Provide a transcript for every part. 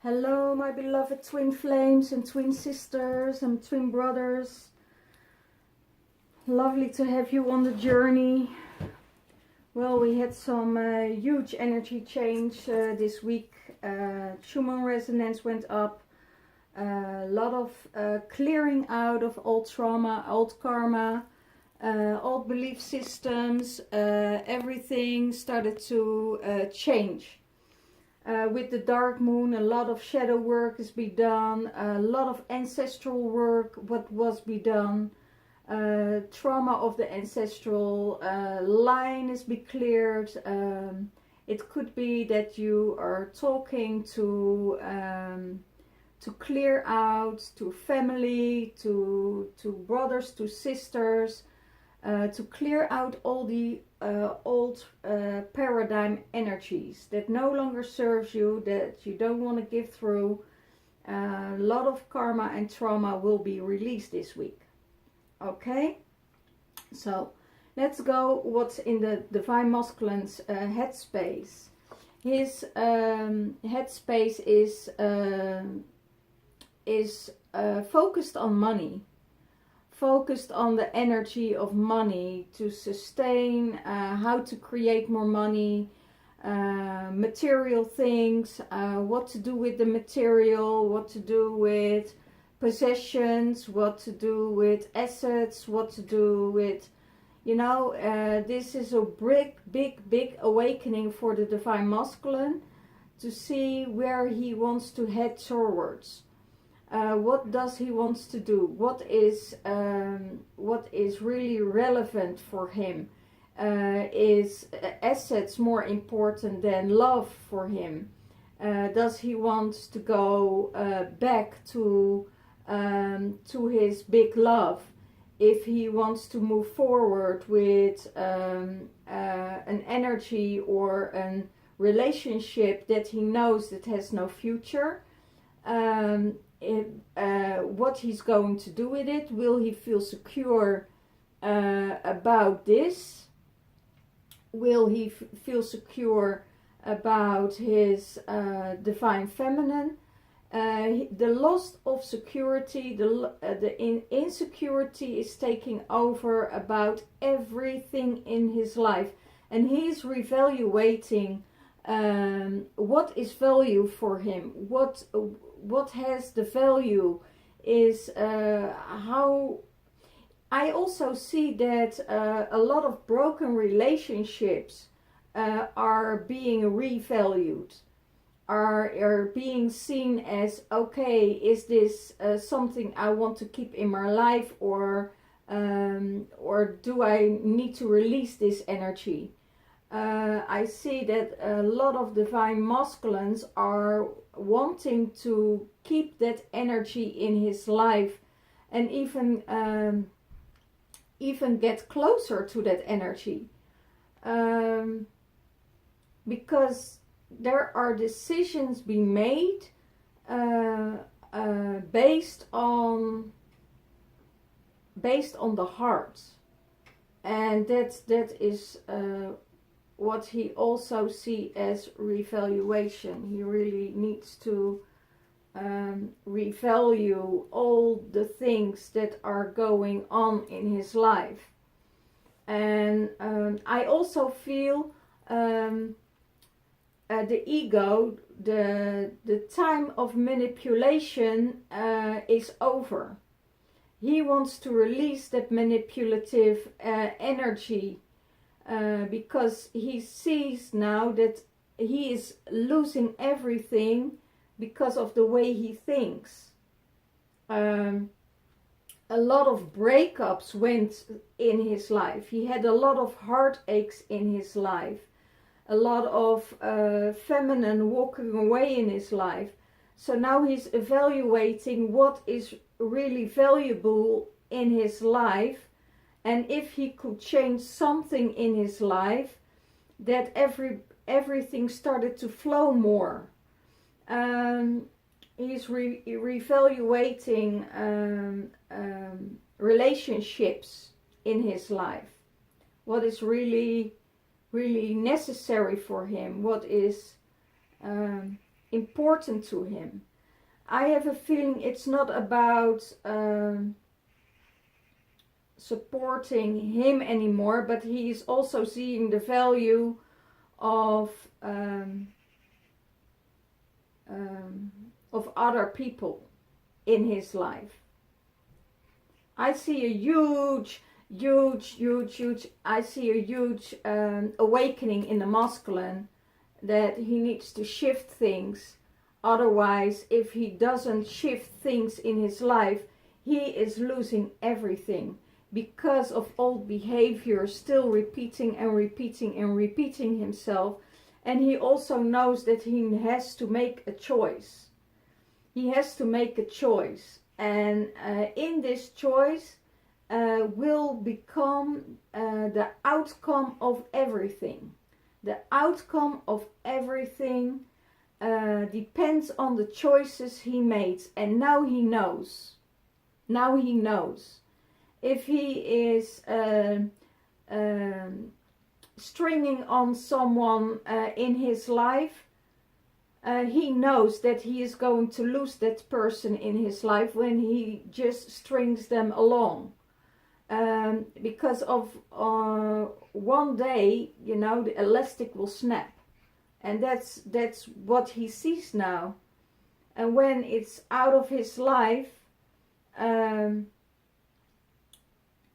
Hello, my beloved twin flames and twin sisters and twin brothers. Lovely to have you on the journey. Well, we had some huge energy change this week. Schumann resonance went up. A lot of clearing out of old trauma, old karma, old belief systems. Everything started to change. With the dark moon, a lot of shadow work is be done, a lot of ancestral work what was be done, trauma of the ancestral line is be cleared. It could be that you are talking to clear out to family, to brothers, to sisters, to clear out all the old paradigm energies that no longer serves you, that you don't want to give through. A lot of karma and trauma will be released this week. Okay, so let's go what's in the Divine Masculine's headspace. His headspace is focused on money. Focused on the energy of money to sustain, how to create more money, material things, what to do with the material, what to do with possessions, what to do with assets, what to do with, this is a big awakening for the Divine Masculine to see where he wants to head towards. What does he wants to do? What is really relevant for him? Is assets more important than love for him? Does he want to go back to his big love? If he wants to move forward with an energy or a relationship that he knows that has no future. What he's going to do with it. Will he feel secure about this? Will he feel secure about his divine feminine? The loss of security, the insecurity is taking over about everything in his life, and he's reevaluating what is value for him, what has the value, is how. I also see that a lot of broken relationships are being revalued, are being seen as, okay, is this something I want to keep in my life, or do I need to release this energy? I see that a lot of Divine Masculines are wanting to keep that energy in his life, and even get closer to that energy, because there are decisions being made based on the heart, and that is what he also see as revaluation. He really needs to revalue all the things that are going on in his life. And I also feel the ego, the time of manipulation is over. He wants to release that manipulative energy, because he sees now that he is losing everything because of the way he thinks. A lot of breakups went in his life. He had a lot of heartaches in his life. A lot of feminine walking away in his life. So now he's evaluating what is really valuable in his life. And if he could change something in his life, that everything started to flow more. He's reevaluating relationships in his life. What is really necessary for him? What is important to him. I have a feeling it's not about supporting him anymore, but he is also seeing the value of other people in his life. I see a huge awakening in the masculine, that he needs to shift things. Otherwise, if he doesn't shift things in his life, he is losing everything because of old behavior still repeating and repeating and repeating himself. And he also knows that he has to make a choice. He has to make a choice. And in this choice will become the outcome of everything. The outcome of everything depends on the choices he made. And now he knows. Now he knows. If he is stringing on someone in his life, he knows that he is going to lose that person in his life when he just strings them along. Because of one day, you know, the elastic will snap. And that's what he sees now. And when it's out of his life,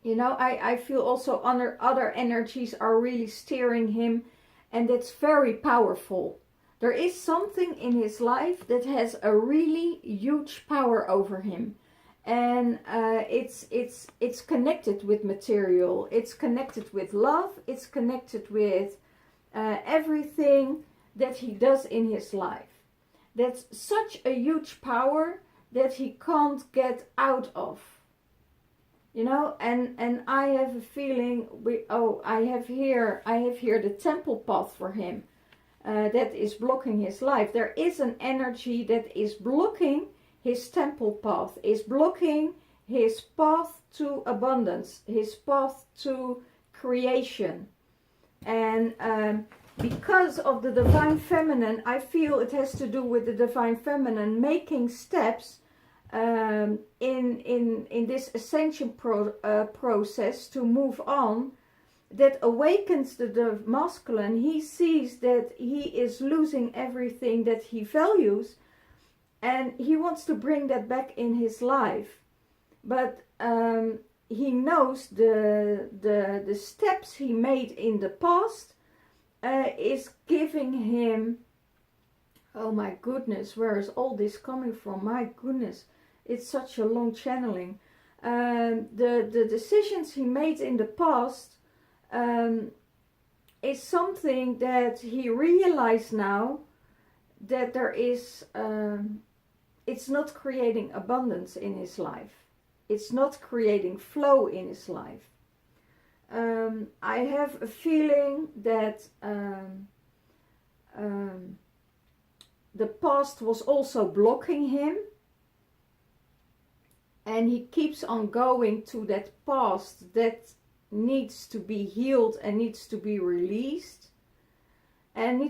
you know, I feel also other energies are really steering him, and that's very powerful. There is something in his life that has a really huge power over him. And it's connected with material, it's connected with love, it's connected with everything that he does in his life. That's such a huge power that he can't get out of. You know, and I have a feeling I have here the temple path for him that is blocking his life. There is an energy that is blocking his temple path, is blocking his path to abundance, his path to creation. And because of the divine feminine, I feel it has to do with the divine feminine making steps in this ascension process to move on, that awakens the masculine. He sees that he is losing everything that he values, and he wants to bring that back in his life. But he knows the steps he made in the past is giving him, oh my goodness, where is all this coming from? My goodness, it's such a long channeling. The decisions he made in the past is something that he realized now that there is, it's not creating abundance in his life. It's not creating flow in his life. I have a feeling that the past was also blocking him, and he keeps on going to that past that needs to be healed and needs to be released, and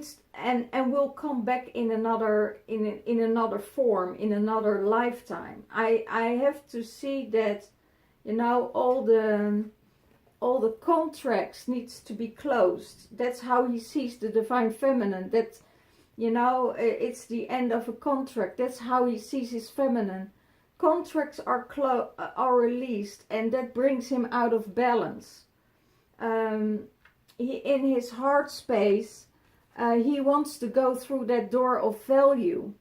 will come back in another form, in another lifetime. I have to see that, you know, all the contracts needs to be closed. That's how he sees the divine feminine. That, you know, it's the end of a contract. That's how he sees his feminine. Contracts are released, and that brings him out of balance. In his heart space, he wants to go through that door of value.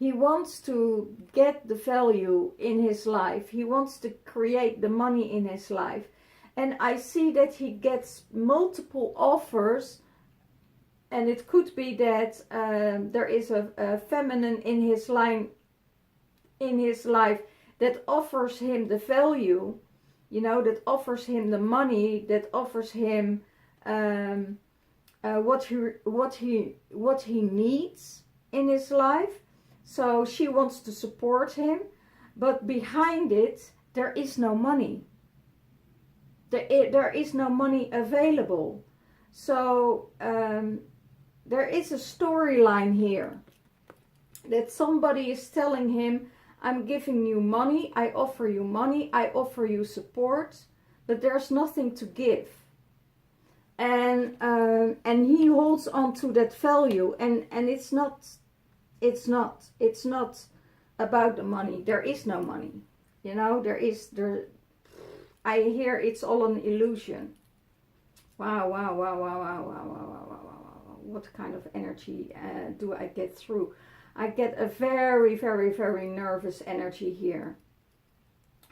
He wants to get the value in his life. He wants to create the money in his life. And I see that he gets multiple offers, and it could be that there is a feminine in his life that offers him the value, you know, that offers him the money, that offers him what he needs in his life. So she wants to support him, but behind it there is no money. There is no money available. So there is a storyline here. that somebody is telling him, I'm giving you money, I offer you support, but there's nothing to give. And he holds on to that value, and it's not about the money. There is no money, you know. I hear it's all an illusion. Wow. What kind of energy do I get through? I get a very, very, very nervous energy here.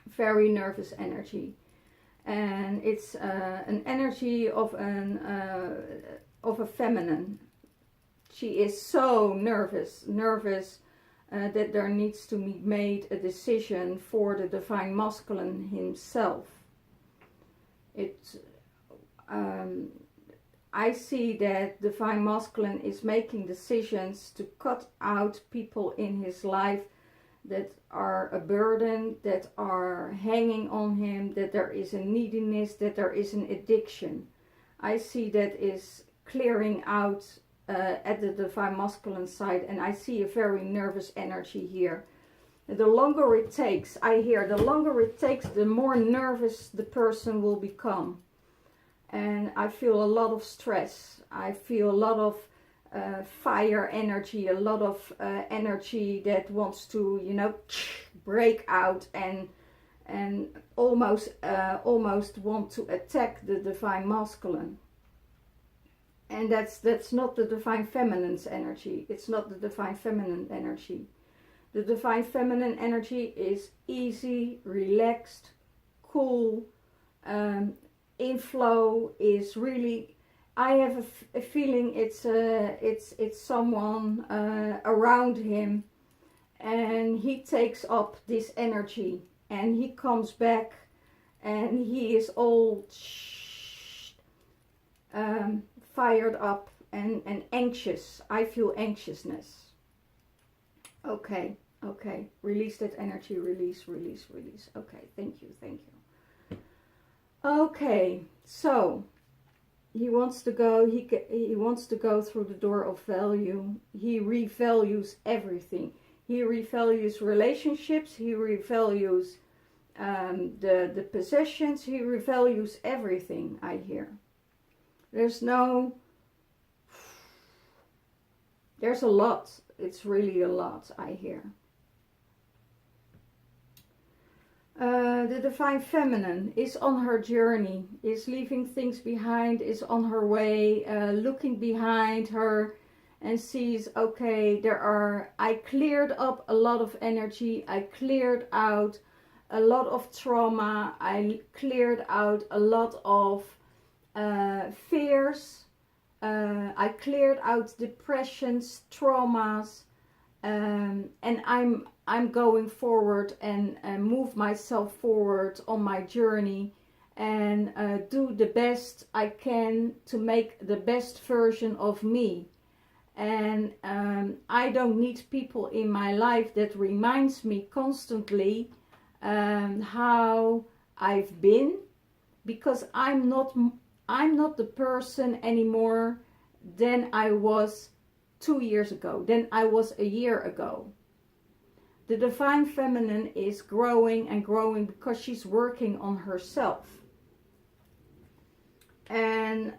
Very nervous energy. And it's an energy of a feminine. She is so nervous that there needs to be made a decision for the divine masculine himself. I see that divine masculine is making decisions to cut out people in his life that are a burden, that are hanging on him, that there is a neediness, that there is an addiction. I see that is clearing out at the divine masculine side, and I see a very nervous energy here. The longer it takes, the more nervous the person will become. And I feel a lot of stress. I feel a lot of fire energy, a lot of energy that wants to, you know, break out and almost want to attack the divine masculine. And that's not the divine feminine's energy. It's not the divine feminine energy. The divine feminine energy is easy, relaxed, cool, inflow is really. I have a feeling it's someone around him, and he takes up this energy, and he comes back, and he is all fired up and anxious. I feel anxiousness. Okay, release that energy, release. Okay, thank you. Okay, so he wants to go. He wants to go through the door of value. He revalues everything. He revalues relationships. He revalues the possessions. He revalues everything. I hear. There's a lot. It's really a lot. I hear. The divine feminine is on her journey, is leaving things behind, is on her way, looking behind her and sees, okay, I cleared up a lot of energy, I cleared out a lot of trauma, I cleared out a lot of fears, I cleared out depressions, traumas, and I'm going forward and move myself forward on my journey and do the best I can to make the best version of me. And I don't need people in my life that reminds me constantly how I've been, because I'm not the person anymore than I was 2 years ago, than I was a year ago. The divine feminine is growing and growing because she's working on herself. And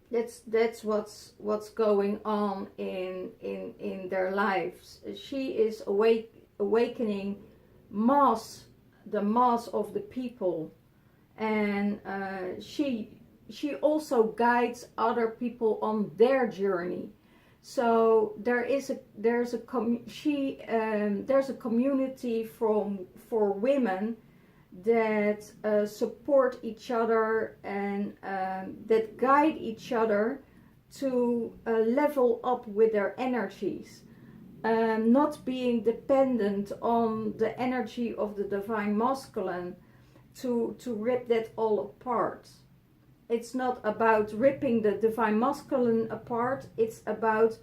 that's what's going on in their lives. She is awakening the mass of the people, and she also guides other people on their journey. So there's a community for women that support each other and that guide each other to level up with their energies, not being dependent on the energy of the divine masculine to rip that all apart. It's not about ripping the divine masculine apart. It's about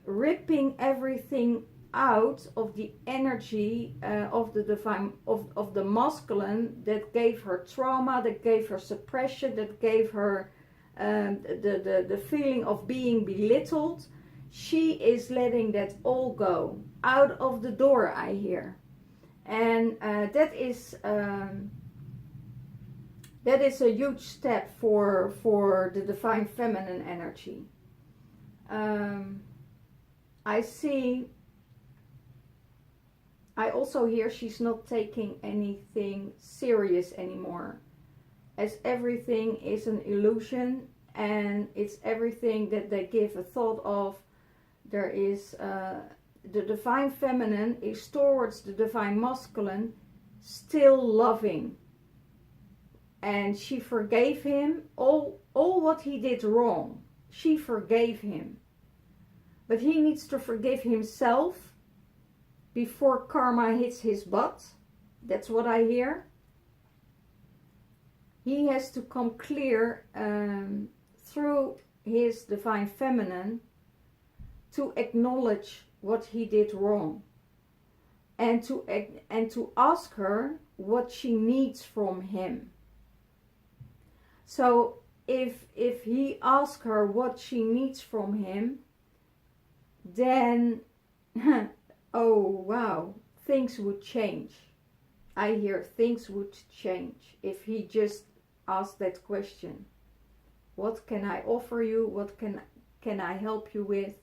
ripping everything out of the energy of the divine, of the masculine that gave her trauma, that gave her suppression, that gave her the feeling of being belittled. She is letting that all go out of the door, I hear. And that is a huge step for the divine feminine energy. I also hear she's not taking anything serious anymore, as everything is an illusion, and it's everything that they give a thought of. There is the divine feminine is towards the divine masculine still loving, and she forgave him all what he did wrong. She forgave him, but he needs to forgive himself before karma hits his butt. That's what I hear. He has to come clear through his divine feminine to acknowledge what he did wrong, and to ask her what she needs from him. So if he asks her what she needs from him, then oh wow, things would change. I hear things would change if he just asked that question. What can I offer you? What can I help you with?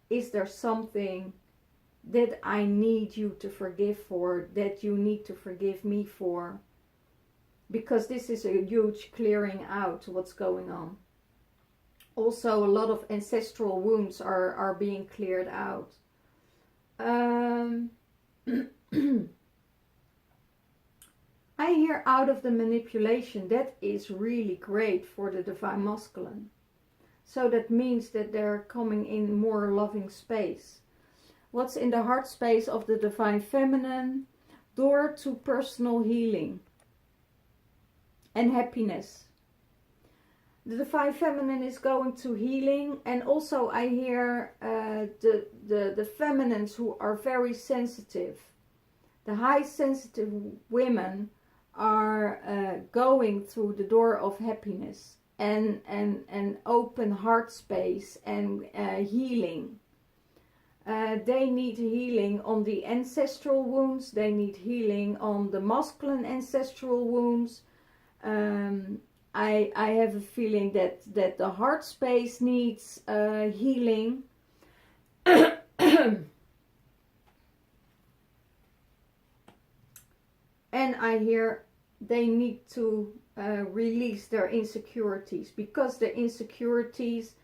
Is there something that I need you to forgive for, that you need to forgive me for? Because this is a huge clearing out what's going on. Also, a lot of ancestral wounds are being cleared out. I hear out of the manipulation. That is really great for the divine masculine. So that means that they're coming in more loving space. What's in the heart space of the divine feminine? Door to personal healing and happiness. The divine feminine is going to healing, and also I hear the feminines who are very sensitive. The high sensitive women are going through the door of happiness and open heart space and healing. They need healing on the ancestral wounds. They need healing on the masculine ancestral wounds. I have a feeling that the heart space needs healing. And I hear they need to release their insecurities, because the insecurities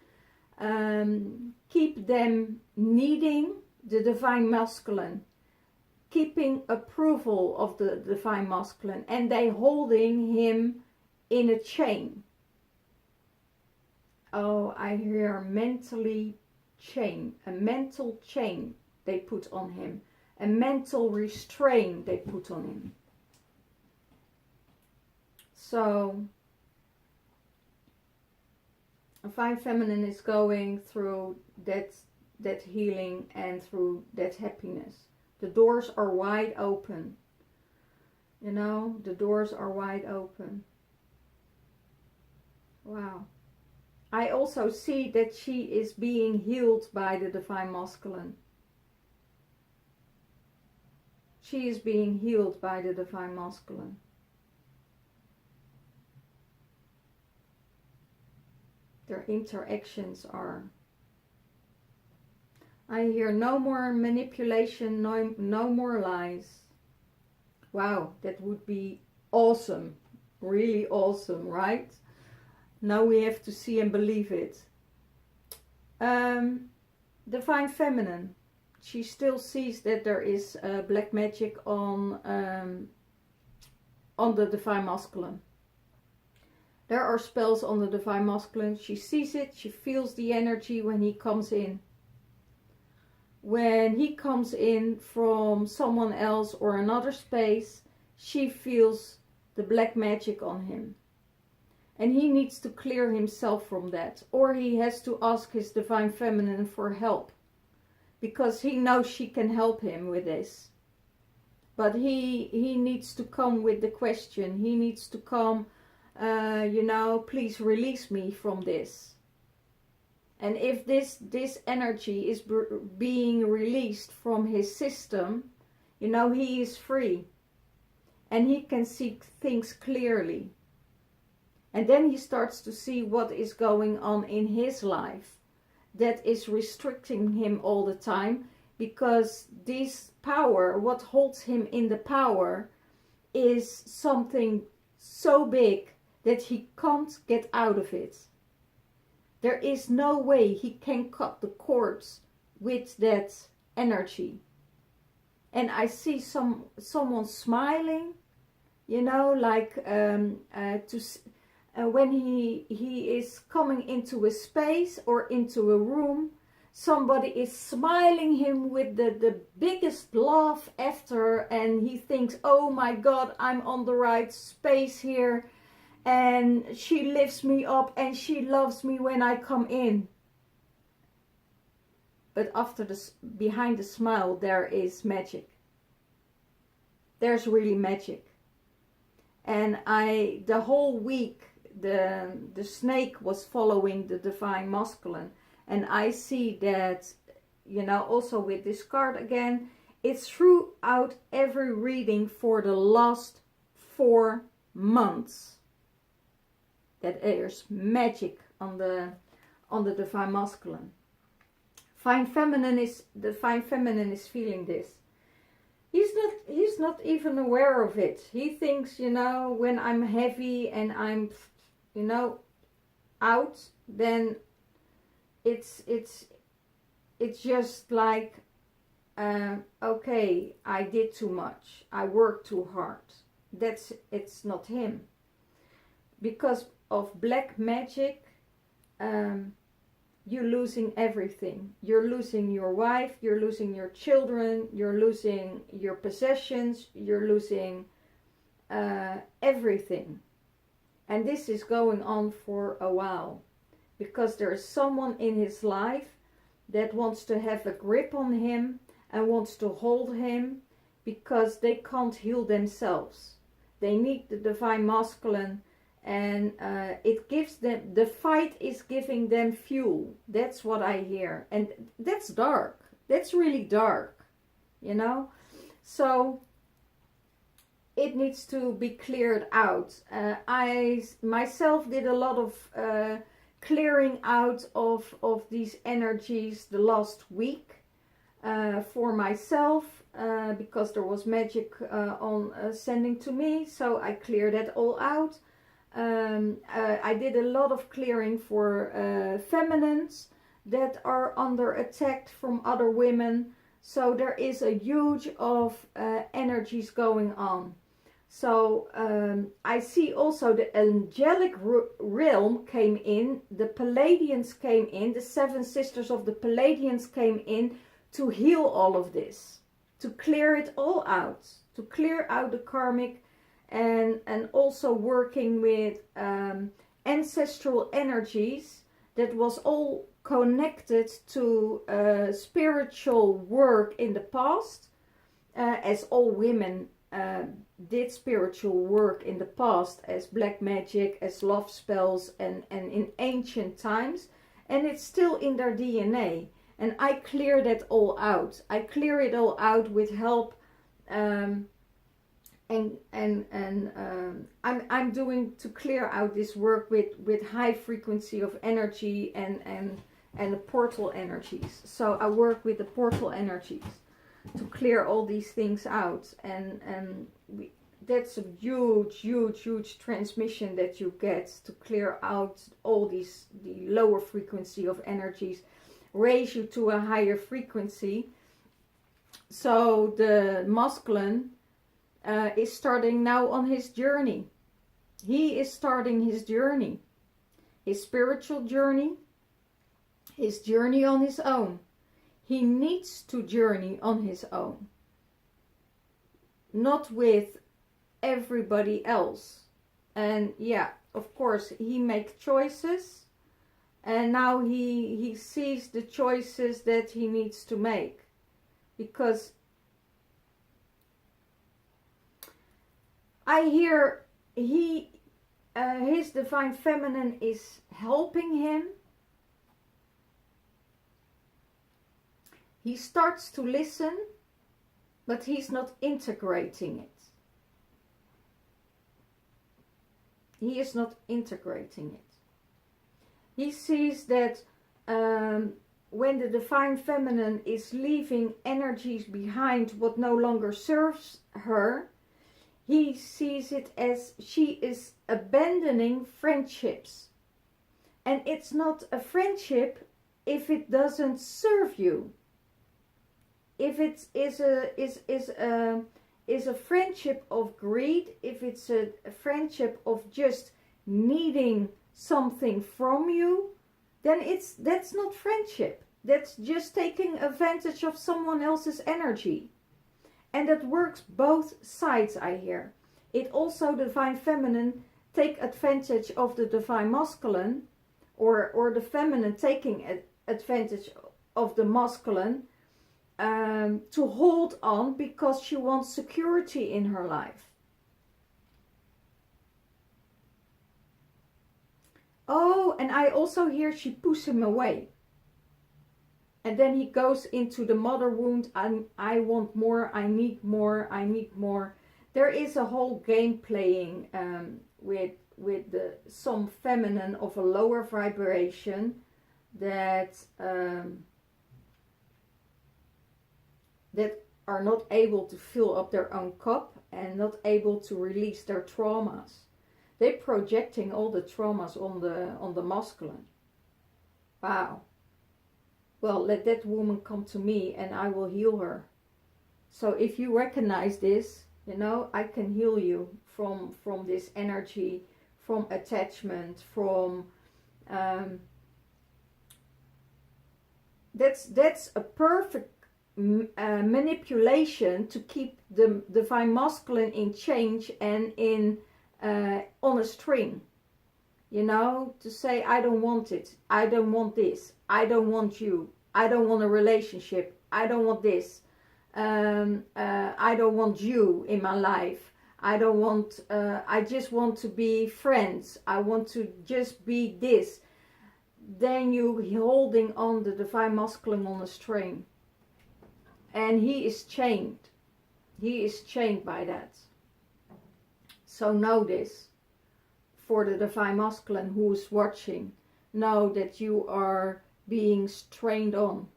keep them needing the divine masculine, keeping approval of the divine masculine, and they holding him in a chain. Oh, I hear mentally chain, a mental chain they put on him, a mental restraint they put on him. So, a fine feminine is going through that healing and through that happiness. The doors are wide open. You know, the doors are wide open. Wow. I also see that she is being healed by the divine masculine. She is being healed by the divine masculine. Their interactions are... I hear no more manipulation, no more lies. Wow, that would be awesome. Really awesome, right? Now we have to see and believe it. Divine feminine. She still sees that there is black magic on the divine masculine. There are spells on the divine masculine. She sees it. She feels the energy when he comes in. When he comes in from someone else or another space, she feels the black magic on him. And he needs to clear himself from that. Or he has to ask his divine feminine for help. Because he knows she can help him with this. But he needs to come with the question. He needs to come you know, please release me from this. And if this energy is being released from his system, you know, he is free. And he can see things clearly. And then he starts to see what is going on in his life that is restricting him all the time, because this power, what holds him in the power, is something so big that he can't get out of it. There is no way he can cut the cords with that energy. And I see someone smiling, you know, like when he is coming into a space or into a room, somebody is smiling him with the biggest laugh after, and he thinks, oh my God, I'm on the right space here, and she lifts me up and she loves me when I come in. But after behind the smile, there is magic. There's really magic. And the whole week, the snake was following the divine masculine. And I see that, you know, also with this card again, it's throughout every reading for the last 4 months that there's magic on the divine masculine. The divine feminine is feeling this. He's not even aware of it. He thinks, you know, when I'm heavy and I'm, you know, out, then it's just like, okay, I did too much. I worked too hard. It's not him. Because of black magic, you're losing everything. You're losing your wife, you're losing your children, you're losing your possessions, you're losing everything. And this is going on for a while, because there is someone in his life that wants to have a grip on him and wants to hold him, because they can't heal themselves. They need the divine masculine. And it gives them, the fight is giving them fuel. That's what I hear. And that's dark. That's really dark, you know. So it needs to be cleared out. I myself did a lot of clearing out of these energies the last week for myself. Because there was magic on sending to me. So I cleared that all out. I did a lot of clearing for feminines that are under attack from other women. So there is a huge of energies going on. So I see also the angelic realm came in, the Palladians came in, the 7 sisters of the Palladians came in to heal all of this, to clear it all out, to clear out the karmic. And also working with ancestral energies that was all connected to spiritual work in the past, as all women did spiritual work in the past, as black magic, as love spells, and in ancient times, and it's still in their DNA. And I clear that all out. I clear it all out with help. I'm doing to clear out this work with high frequency of energy and the portal energies. So I work with the portal energies to clear all these things out, and that's a huge transmission that you get to clear out all the lower frequency of energies, raise you to a higher frequency. So the masculine is starting now on his journey. He is starting his journey, his spiritual journey, his journey on his own. He needs to journey on his own, not with everybody else. And yeah, of course, he makes choices, and now he sees the choices that he needs to make, because I hear he his divine feminine is helping him. He starts to listen, but he's not integrating it. He is not integrating it. He sees that when the divine feminine is leaving energies behind what no longer serves her, he sees it as she is abandoning friendships. And it's not a friendship if it doesn't serve you. If it is a friendship of greed, if it's a friendship of just needing something from you, then that's not friendship. That's just taking advantage of someone else's energy. And that works both sides, I hear. It also, the divine feminine, take advantage of the divine masculine, or the feminine taking advantage of the masculine, to hold on because she wants security in her life. Oh, and I also hear she pushes him away. And then he goes into the mother wound. I want more, I need more, I need more. There is a whole game playing with some feminine of a lower vibration that are not able to fill up their own cup and not able to release their traumas. They're projecting all the traumas on the masculine. Wow. Well, let that woman come to me and I will heal her. So if you recognize this, you know, I can heal you from this energy, from attachment, from that's a perfect manipulation to keep the divine masculine in change and in on a string. You know, to say, I don't want it, I don't want this, I don't want you, I don't want a relationship, I don't want this, I don't want you in my life, I don't want, I just want to be friends, I want to just be this. Then you holding on the divine masculine on a string. And he is chained. He is chained by that. So know this. For the divine masculine who is watching, know that you are being strained on.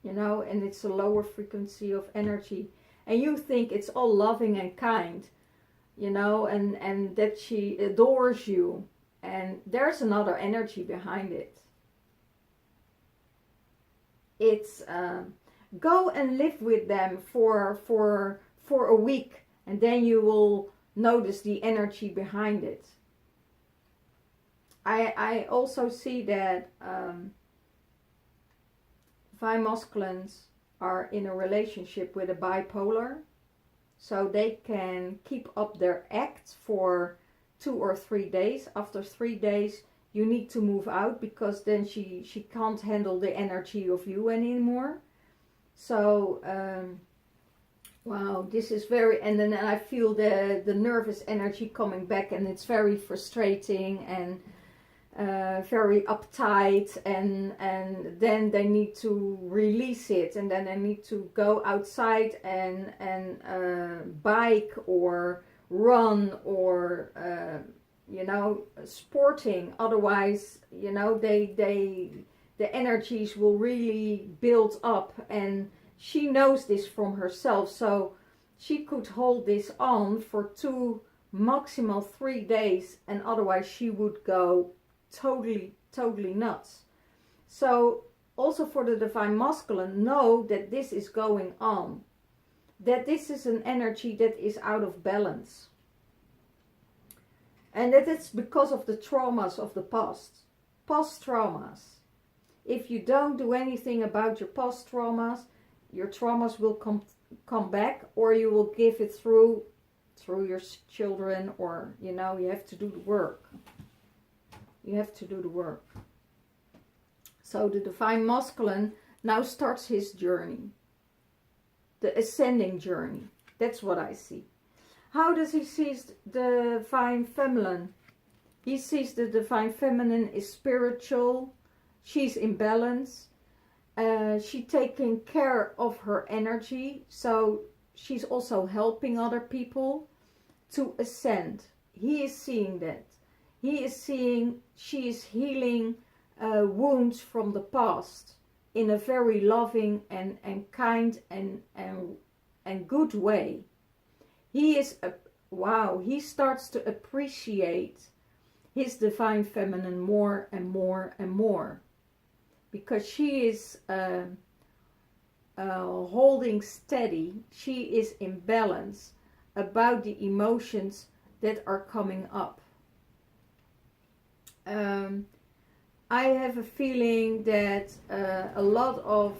You know, and it's a lower frequency of energy. And you think it's all loving and kind, you know, and that she adores you. And there's another energy behind it. It's go and live with them for a week, and then you will notice the energy behind it. I also see that divine masculines are in a relationship with a bipolar, so they can keep up their act for 2 or 3 days. After 3 days you need to move out, because then she can't handle the energy of you anymore. So wow, this is very, and then I feel the nervous energy coming back, and it's very frustrating and very uptight, and then they need to release it, and then they need to go outside and bike or run or you know, sporting. Otherwise, you know, the energies will really build up, and she knows this from herself, so she could hold this on for 2, maximal 3 days, and otherwise she would go totally nuts. So also for the divine masculine, know that this is going on, that this is an energy that is out of balance, and that it's because of the traumas of the past traumas. If you don't do anything about your past traumas, your traumas will come back, or you will give it through your children, or, you know, you have to do the work. You have to do the work. So the divine masculine now starts his journey. The ascending journey. That's what I see. How does he see the divine feminine? He sees the divine feminine is spiritual. She's in balance. She's taking care of her energy. So she's also helping other people to ascend. He is seeing that. He is seeing she is healing wounds from the past in a very loving and kind and good way. He is, he starts to appreciate his divine feminine more and more and more. Because she is holding steady, she is in balance about the emotions that are coming up. I have a feeling that a lot of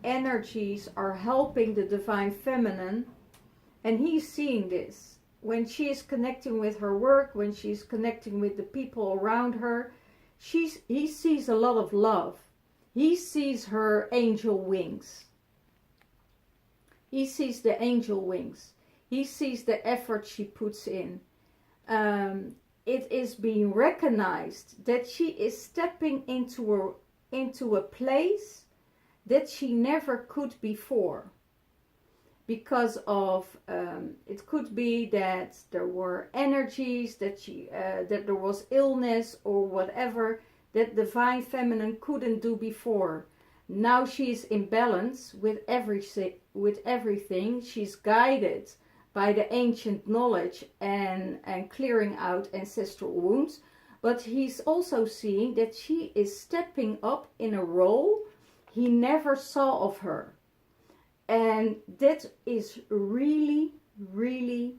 energies are helping the divine feminine, and he's seeing this. When she is connecting with her work, when she's connecting with the people around her, he sees a lot of love. He sees her angel wings. He sees the angel wings. He sees the effort she puts in. It is being recognized that she is stepping into a place that she never could before. Because of, it could be that there were energies, that there was illness or whatever that divine feminine couldn't do before. Now she's in balance with everything. She's guided by the ancient knowledge and clearing out ancestral wounds. But he's also seeing that she is stepping up in a role he never saw of her. And that is really, really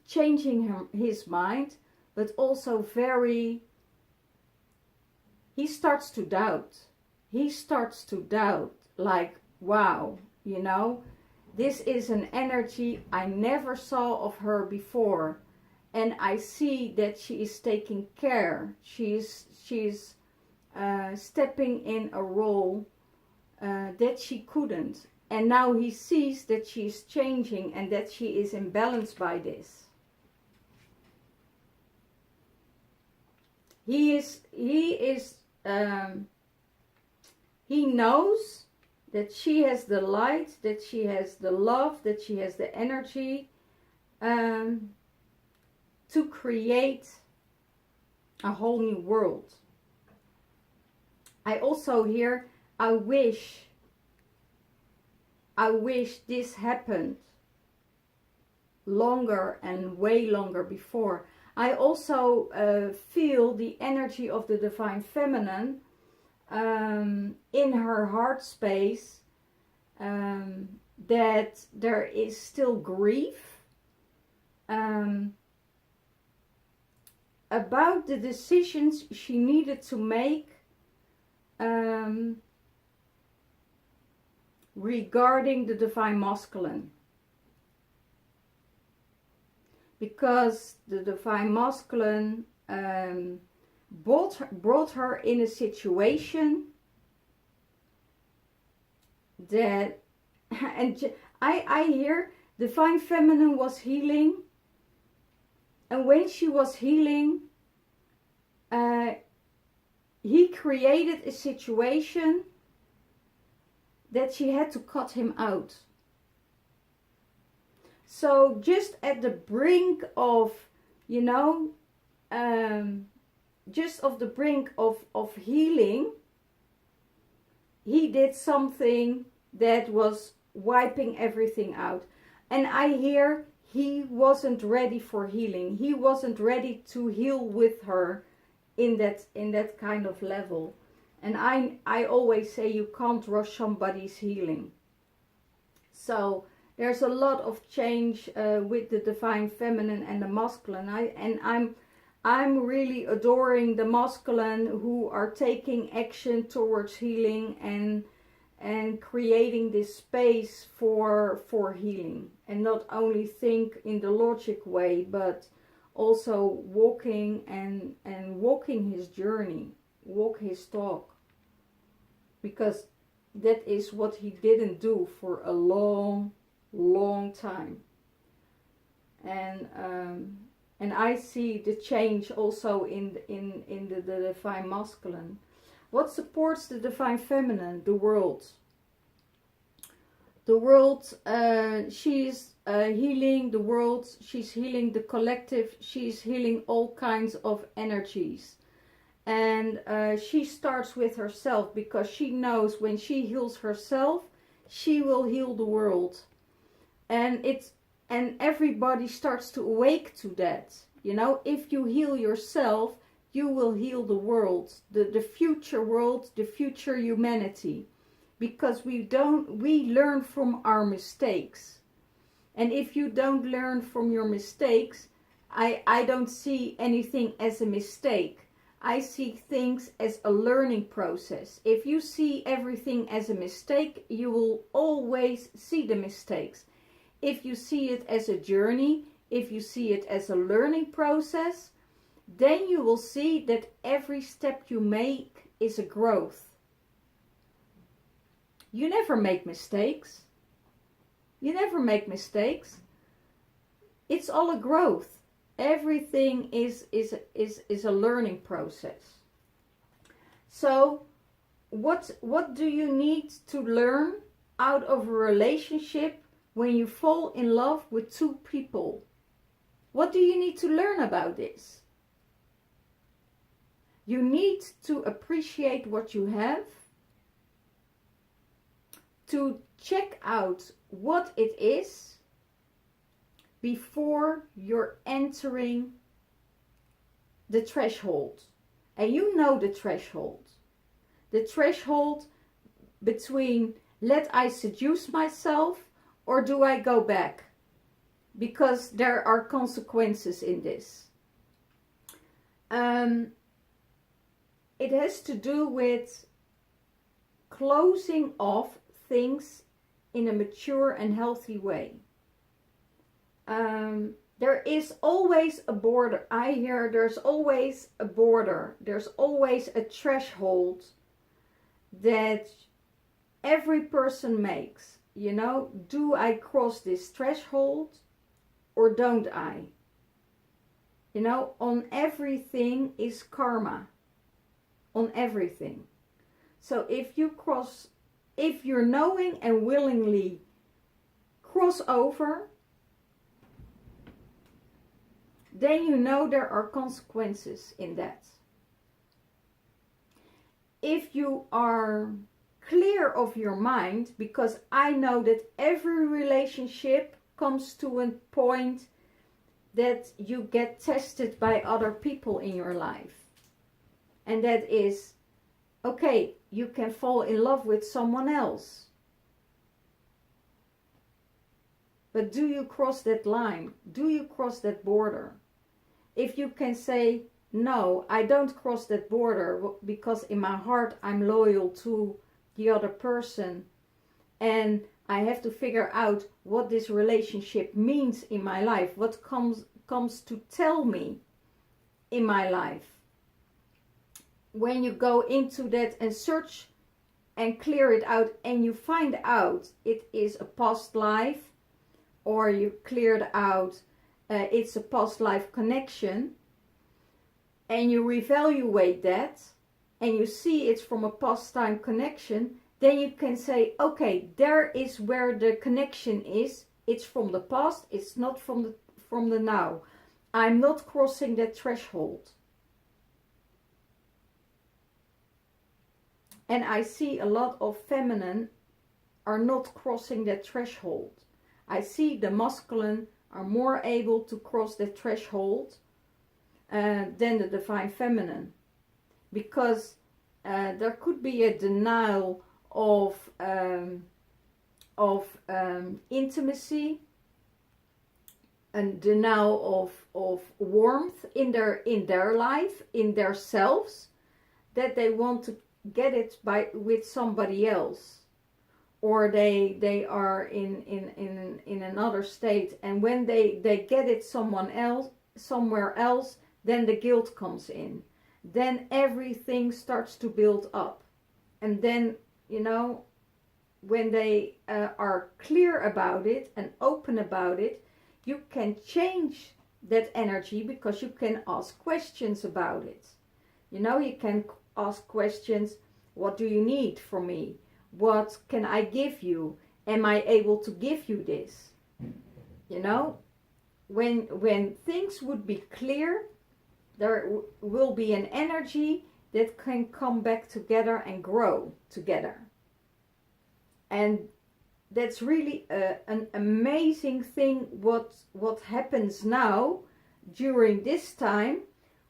changing his mind, but also he starts to doubt. He starts to doubt, like, wow, this is an energy I never saw of her before. And I see that she is taking care. She's stepping in a role that she couldn't. And now he sees that she's changing and that she is in balance by this. He knows that she has the light, that she has the love, that she has the energy to create a whole new world. I also hear, I wish this happened longer and way longer before. I also feel the energy of the divine feminine in her heart space, that there is still grief about the decisions she needed to make regarding the divine masculine. Because the divine masculine brought her in a situation that, and I hear divine feminine was healing, and when she was healing, he created a situation that she had to cut him out. So just at the brink of, just of the brink of healing, he did something that was wiping everything out. And I hear he wasn't ready for healing. He wasn't ready to heal with her in that kind of level. And I always say you can't rush somebody's healing. So there's a lot of change with the divine feminine and the masculine. I'm really adoring the masculine who are taking action towards healing and creating this space for healing. And not only think in the logic way, but also walking and walking his journey, walk his talk. Because that is what he didn't do for a long time. And I see the change also in the divine masculine. What supports the divine feminine? The world. The world, she's healing the world, she's healing the collective, she's healing all kinds of energies. And she starts with herself, because she knows when she heals herself, she will heal the world. And everybody starts to awake to that. You know, if you heal yourself, you will heal the world, the future world, the future humanity. Because we learn from our mistakes. And if you don't learn from your mistakes, I don't see anything as a mistake. I see things as a learning process. If you see everything as a mistake, you will always see the mistakes. If you see it as a journey, if you see it as a learning process, then you will see that every step you make is a growth. You never make mistakes. You never make mistakes. It's all a growth. Everything is a learning process. So what do you need to learn out of a relationship when you fall in love with two people? What do you need to learn about this? You need to appreciate what you have, to check out what it is before you're entering the threshold. And you know the threshold. The threshold between, let I seduce myself or do I go back? Because there are consequences in this. It has to do with closing off things in a mature and healthy way. There is always a border. I hear there's always a border. There's always a threshold that every person makes. You know, do I cross this threshold or don't I? You know, on everything is karma. On everything. So if you're knowing and willingly cross over, then you know there are consequences in that. If you are clear of your mind, because I know that every relationship comes to a point that you get tested by other people in your life. And that is, okay, you can fall in love with someone else. But do you cross that line? Do you cross that border? If you can say, no, I don't cross that border because in my heart I'm loyal to the other person and I have to figure out what this relationship means in my life, what comes to tell me in my life. When you go into that and search and clear it out and you find out it is a past life, or you cleared out it's a past life connection, and you reevaluate that and you see it's from a past time connection, then you can say, okay, there is where the connection is. It's from the past, it's not from the now. I'm not crossing that threshold. And I see a lot of feminine are not crossing that threshold. I see the masculine are more able to cross that threshold than the divine feminine. Because there could be a denial of intimacy, and denial of warmth in their life, in their selves, that they want to get it with somebody else, or they are in another state, and when they get it somewhere else, then the guilt comes in, then everything starts to build up, and then, you know, when they are clear about it and open about it, you can change that energy because you can ask questions about it. You know, you can ask questions, what do you need from me? What can I give you? Am I able to give you this? You know, when things would be clear, there will be an energy that can come back together and grow together. And that's really an amazing thing what happens now during this time,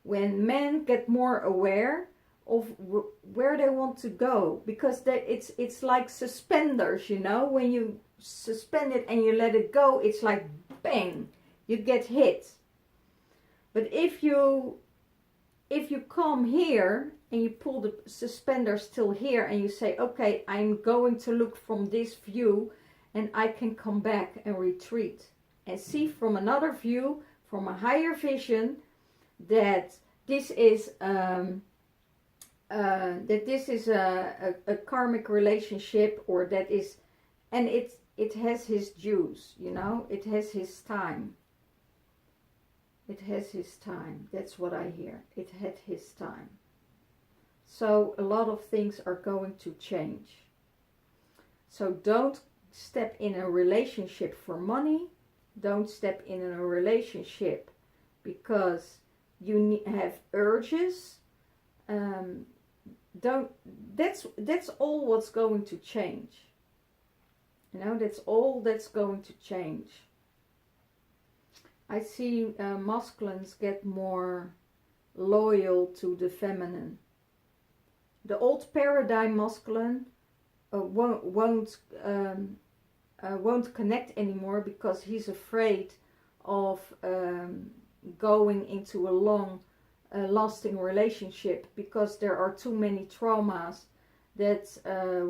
when men get more aware of where they want to go, because it's like suspenders, you know, when you suspend it and you let it go, it's like bang, you get hit. But if you come here and you pull the suspenders till here and you say, okay, I'm going to look from this view, and I can come back and retreat and see from another view, from a higher vision, that this is a karmic relationship, or that is, and it has his dues, you know, it has his time. It has his time. That's what I hear. It had his time. So a lot of things are going to change. So don't step in a relationship for money. Don't step in a relationship because you have urges. That's all what's going to change. You know, that's all that's going to change. I see masculines get more loyal to the feminine. The old paradigm masculine won't connect anymore because he's afraid of going into a long lasting relationship, because there are too many traumas that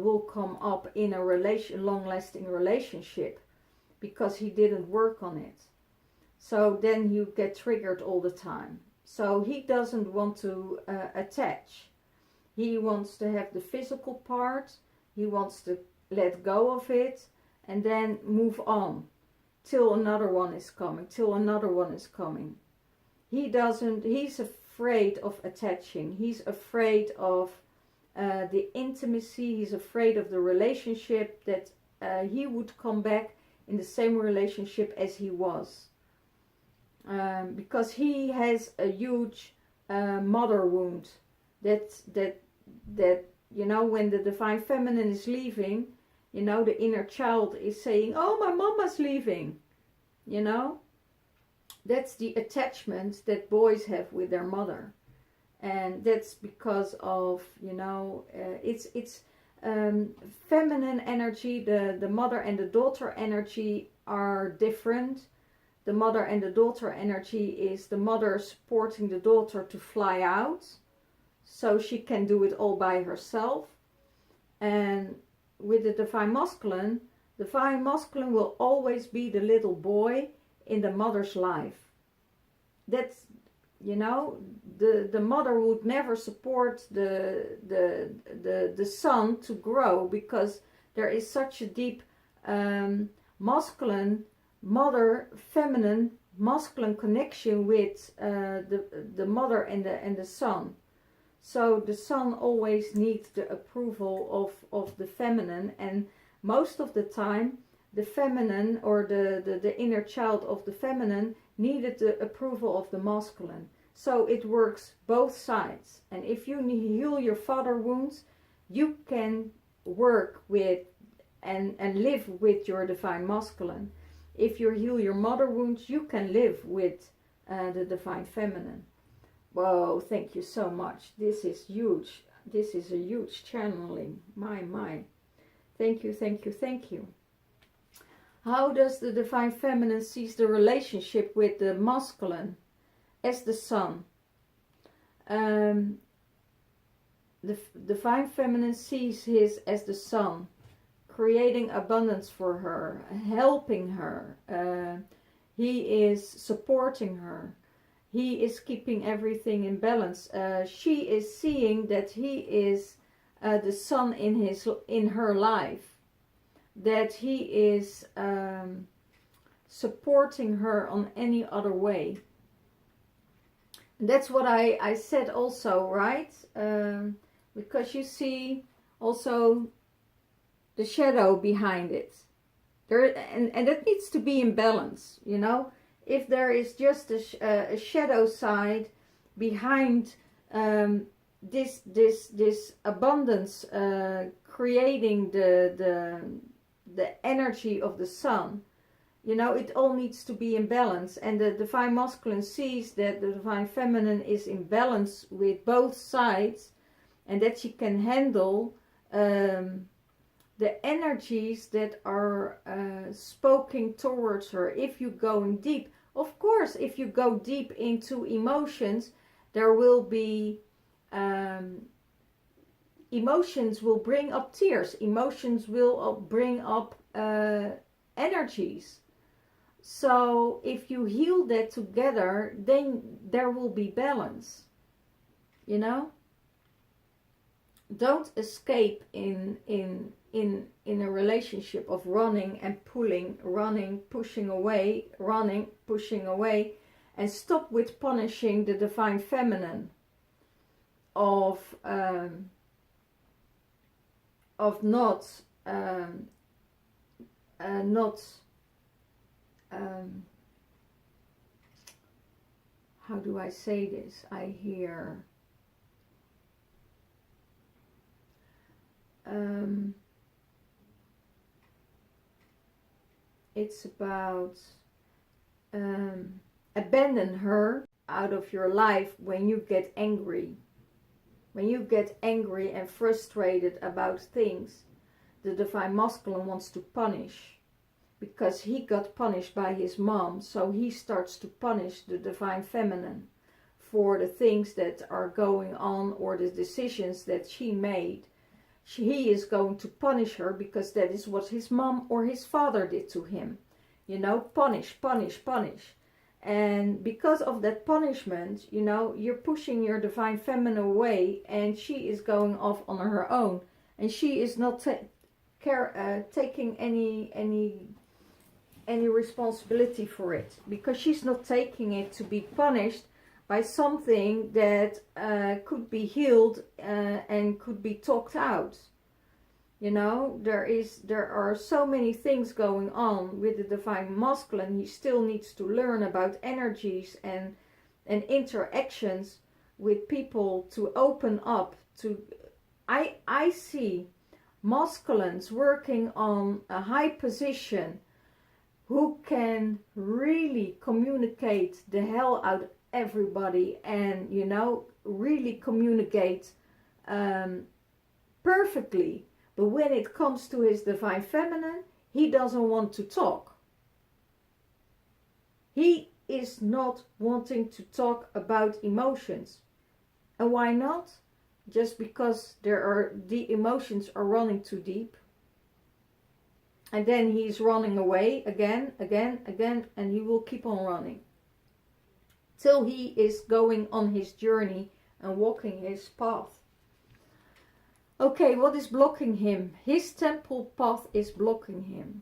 will come up in a long lasting relationship, because he didn't work on it. So then you get triggered all the time. So he doesn't want to attach. He wants to have the physical part. He wants to let go of it and then move on till another one is coming, he's afraid of attaching. He's afraid of the intimacy. He's afraid of the relationship, that he would come back in the same relationship as he was. Because he has a huge mother wound that you know, when the divine feminine is leaving, you know, the inner child is saying, oh, my mama's leaving, you know. That's the attachment that boys have with their mother, and that's because of, you know, it's feminine energy. The mother and the daughter energy are different. The mother and the daughter energy is the mother supporting the daughter to fly out, so she can do it all by herself. And with the divine masculine will always be the little boy in the mother's life. That's, you know, the mother would never support the son to grow, because there is such a deep masculine mother, feminine, masculine connection with the mother and the son. So the son always needs the approval of the feminine, and most of the time the feminine, or the inner child of the feminine, needed the approval of the masculine. So it works both sides. And if you heal your father wounds, you can work with and live with your divine masculine. If you heal your mother wounds, you can live with the divine feminine. Whoa, thank you so much. This is huge. This is a huge channeling. My. Thank you, thank you, thank you. How does the divine feminine sees the relationship with the masculine? As the sun. The divine feminine sees his as the sun, creating abundance for her, helping her. He is supporting her. He is keeping everything in balance. She is seeing that he is the sun in her life. That he is supporting her on any other way. And that's what I said also, right? Because you see also the shadow behind it. And that needs to be in balance, you know. If there is just a shadow side behind this abundance, creating the energy of the sun, you know, it all needs to be in balance. And the divine masculine sees that the divine feminine is in balance with both sides, and that she can handle the energies that are spoken towards her. If you're going deep, of course, if you go deep into emotions, there will be emotions will bring up tears. Emotions will bring up energies. So if you heal that together, then there will be balance. You know? Don't escape in a relationship of running and pulling, running, pushing away, running, pushing away, and stop with punishing the divine feminine of not how do I say this? I hear it's about abandon her out of your life when you get angry. When you get angry and frustrated about things, the divine masculine wants to punish, because he got punished by his mom, so he starts to punish the divine feminine for the things that are going on or the decisions that she made. He is going to punish her because that is what his mom or his father did to him. You know, punish, punish, punish. And because of that punishment, you know, you're pushing your divine feminine away, and she is going off on her own. And she is not taking any responsibility for it, because she's not taking it to be punished by something that could be healed and could be talked out. You know, there are so many things going on with the divine masculine. He still needs to learn about energies and interactions with people, to open up to. I see masculines working on a high position who can really communicate the hell out of everybody, and, you know, really communicate perfectly. But when it comes to his divine feminine, he doesn't want to talk. He is not wanting to talk about emotions. And why not? Just because the emotions are running too deep. And then he's running away again, and he will keep on running. Till he is going on his journey and walking his path. Okay, what is blocking him? His temple path is blocking him.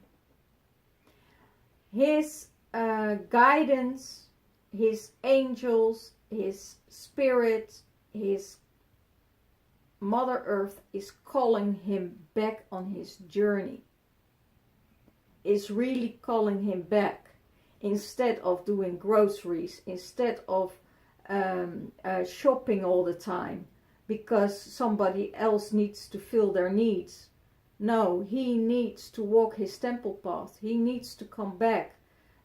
His guidance, his angels, his spirit, his Mother Earth is calling him back on his journey. Is really calling him back. Instead of doing groceries, instead of shopping all the time, because somebody else needs to fill their needs. No, he needs to walk his temple path. He needs to come back.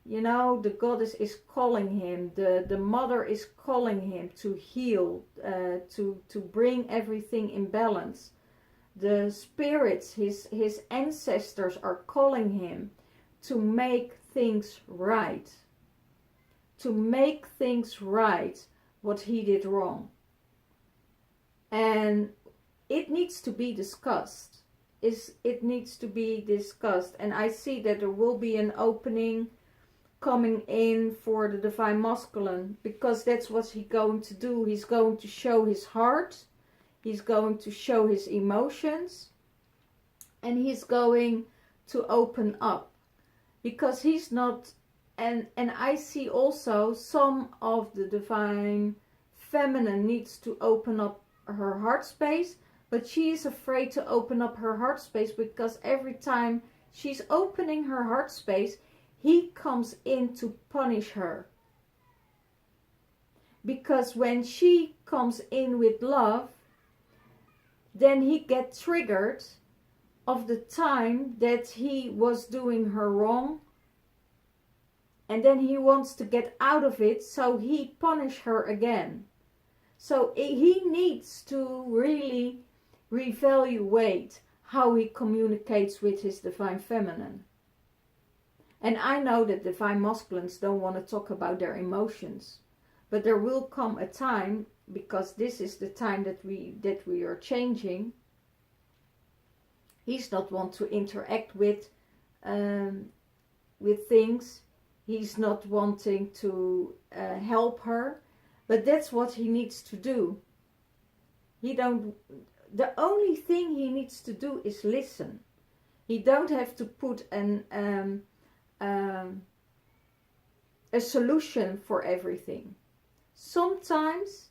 You know, the goddess is calling him. The mother is calling him to heal, to bring everything in balance. The spirits, his ancestors are calling him to make things right. To make things right what he did wrong. And it needs to be discussed. It needs to be discussed. And I see that there will be an opening coming in for the divine masculine, because that's what he's going to do. He's going to show his heart. He's going to show his emotions. And he's going to open up. Because he's not and I see also some of the divine feminine needs to open up her heart space, but she is afraid to open up her heart space because every time she's opening her heart space, he comes in to punish her. Because when she comes in with love, then he gets triggered of the time that he was doing her wrong, and then he wants to get out of it, so he punish her again. So he needs to really reevaluate how he communicates with his divine feminine. And I know that divine masculines don't want to talk about their emotions, but there will come a time, because this is the time that we are changing. He's not want to interact with things. He's not wanting to help her, but that's what he needs to do. The only thing he needs to do is listen. He don't have to put a solution for everything. Sometimes,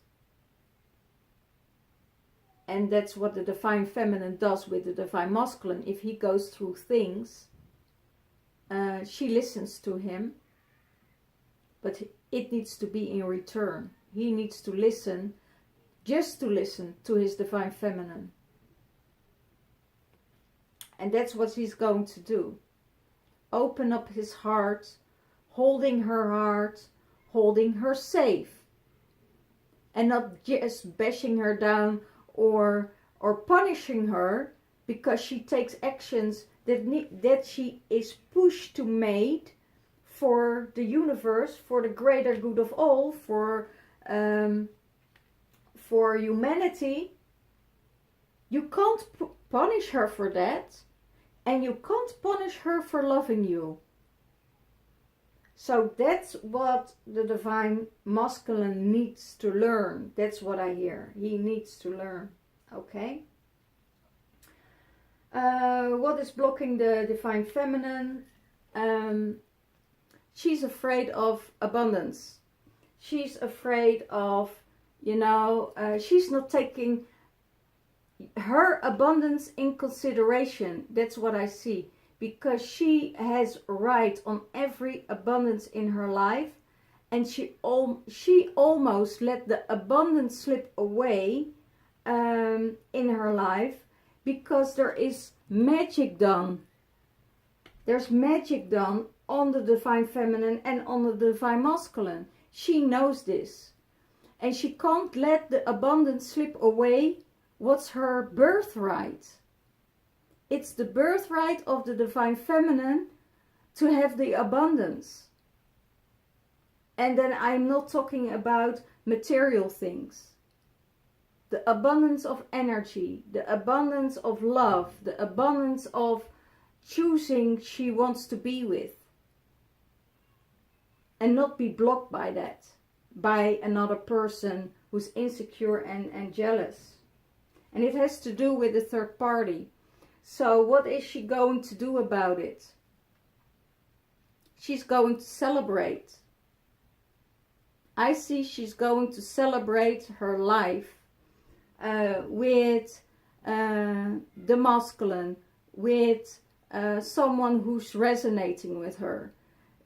and that's what the divine feminine does with the divine masculine, if he goes through things, she listens to him, but it needs to be in return. He needs to listen, just to listen to his divine feminine. And that's what he's going to do. Open up his heart, holding her safe. And not just bashing her down or punishing her because she takes actions that she is pushed to make for the universe, for the greater good of all, for humanity. You can't punish her for that, and you can't punish her for loving you. So that's what the divine masculine needs to learn. That's what I hear. He needs to learn. Okay. What is blocking the divine feminine? She's afraid of abundance. She's afraid of, she's not taking her abundance in consideration. That's what I see. Because she has right on every abundance in her life, and she almost let the abundance slip away in her life, because there is magic done. There's magic done on the divine feminine and on the divine masculine. She knows this, and she can't let the abundance slip away. What's her birthright? It's the birthright of the divine feminine to have the abundance. And then I'm not talking about material things. The abundance of energy, the abundance of love, the abundance of choosing she wants to be with. And not be blocked by that, by another person who's insecure and jealous. And it has to do with the third party. So what is she going to do about it? She's going to celebrate. I see she's going to celebrate her life with the masculine, with someone who's resonating with her.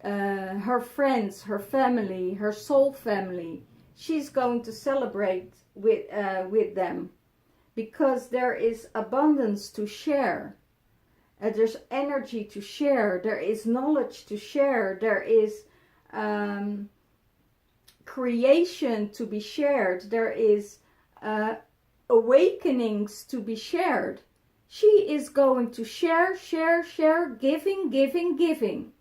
Her friends, her family, her soul family. She's going to celebrate with them. Because there is abundance to share. There's energy to share. There is knowledge to share. There is creation to be shared. There is awakenings to be shared. She is going to share, giving.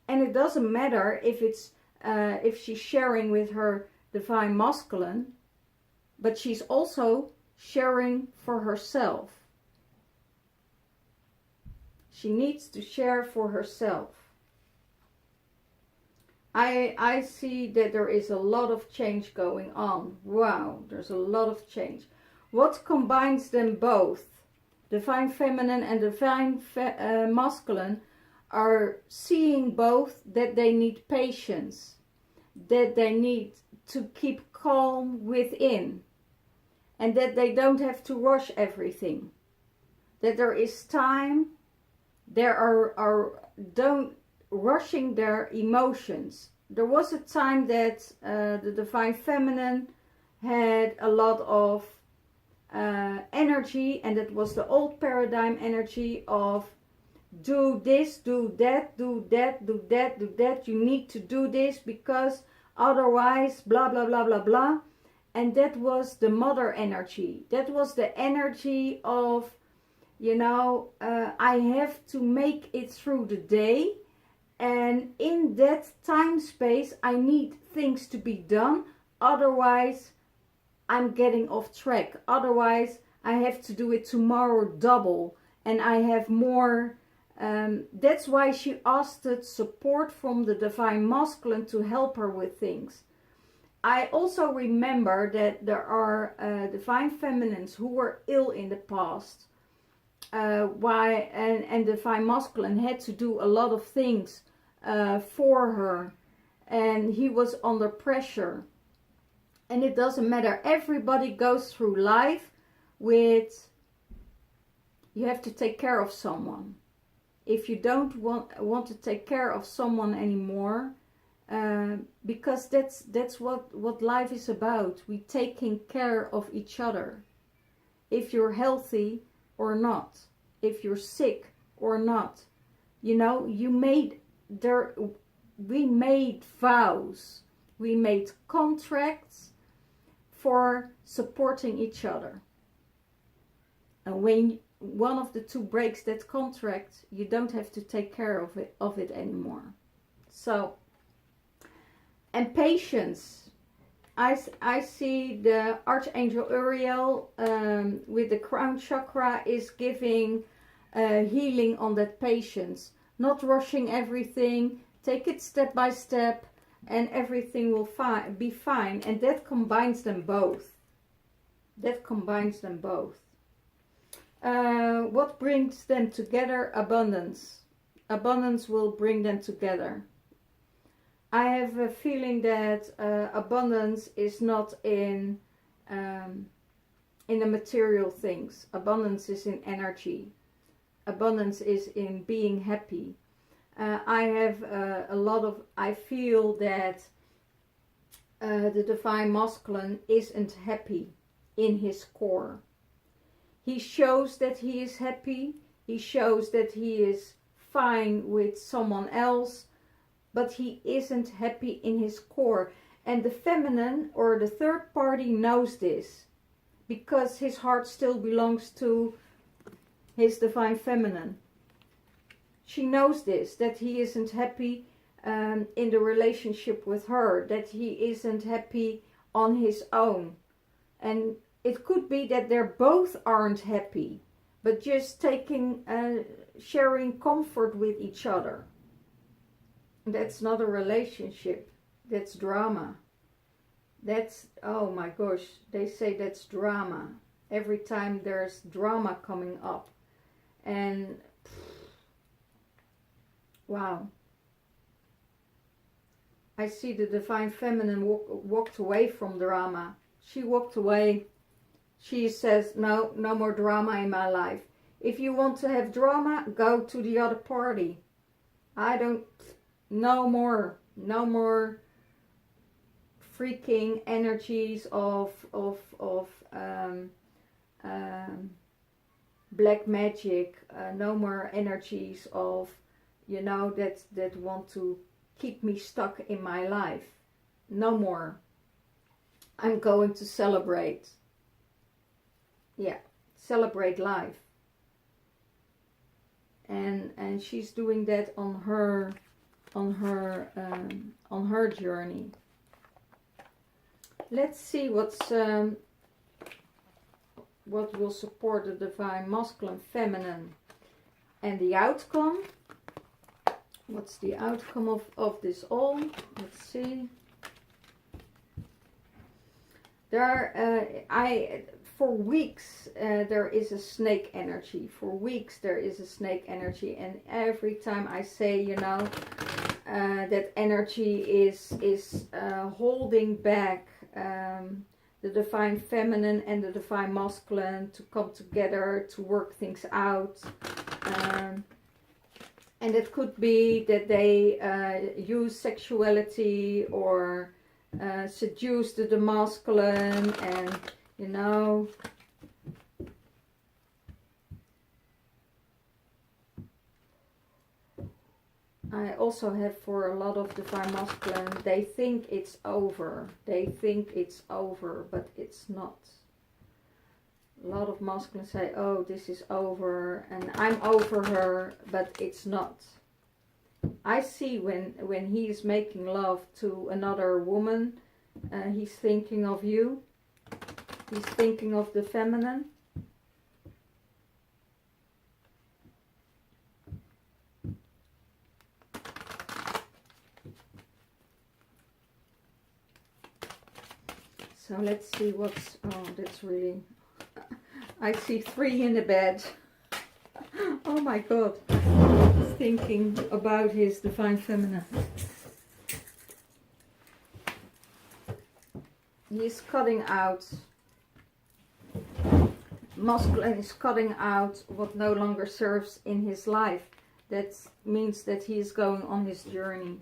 And it doesn't matter if she's sharing with her divine masculine. But she's also sharing for herself. She needs to share for herself. I see that there is a lot of change going on. Wow, there's a lot of change. What combines them both, divine feminine and divine masculine? are seeing both that they need patience, that they need to keep calm within, and that they don't have to rush everything, that there is time, there don't rushing their emotions. There was a time that the Divine Feminine had a lot of energy, and it was the old paradigm energy of do this, do that, do that, do that, do that. You need to do this because otherwise blah blah blah blah blah. And that was the mother energy. That was the energy of, you know, I have to make it through the day, and in that time space I need things to be done, otherwise I'm getting off track, otherwise I have to do it tomorrow double, and I have more. That's why she asked support from the Divine Masculine to help her with things. I also remember that there are Divine Feminines who were ill in the past, and Divine Masculine had to do a lot of things for her, and he was under pressure. And it doesn't matter, everybody goes through life with, you have to take care of someone. If you don't want to take care of someone anymore, because that's what life is about. We taking care of each other. If you're healthy or not, if you're sick or not, you know, we made vows, we made contracts for supporting each other. And when one of the two breaks that contract, you don't have to take care of it anymore. So, and patience. I see the Archangel Uriel with the crown chakra is giving healing on that patience. Not rushing everything. Take it step by step, and everything will be fine. And that combines them both. That combines them both. What brings them together? Abundance. Abundance will bring them together. I have a feeling that abundance is not in the material things. Abundance is in energy. Abundance is in being happy. I have I feel that the Divine Masculine isn't happy in his core. He shows that he is happy. He shows that he is fine with someone else. But he isn't happy in his core. And the feminine or the third party knows this. Because his heart still belongs to his Divine Feminine. She knows this, that he isn't happy in the relationship with her. That he isn't happy on his own. And it could be that they both aren't happy. But just sharing comfort with each other. That's not a relationship. That's drama. That's, oh my gosh, they say that's drama. Every time there's drama coming up. And, wow. I see the Divine Feminine walked away from drama. She walked away. She says, no more drama in my life. If you want to have drama, go to the other party. No more freaking energies of black magic. No more energies of, you know, that want to keep me stuck in my life. No more. I'm going to celebrate. Yeah, celebrate life. And she's doing that on her journey. Let's see what will support the Divine Masculine Feminine and the outcome. What's the outcome of this all? Let's see. for weeks there is a snake energy. For weeks there is a snake energy, and every time I say, you know, that energy is holding back the divine feminine and the divine masculine to come together to work things out. And it could be that they use sexuality or seduce the masculine, and you know, I also have for a lot of divine masculine, they think it's over. They think it's over, but it's not. A lot of masculine say, oh, this is over and I'm over her, but it's not. I see when he is making love to another woman, he's thinking of you. He's thinking of the feminine. So let's see what's, oh, that's really, I see 3 in the bed. Oh my God. He's thinking about his divine feminine. He's cutting out, masculine is cutting out what no longer serves in his life. That means that he is going on his journey.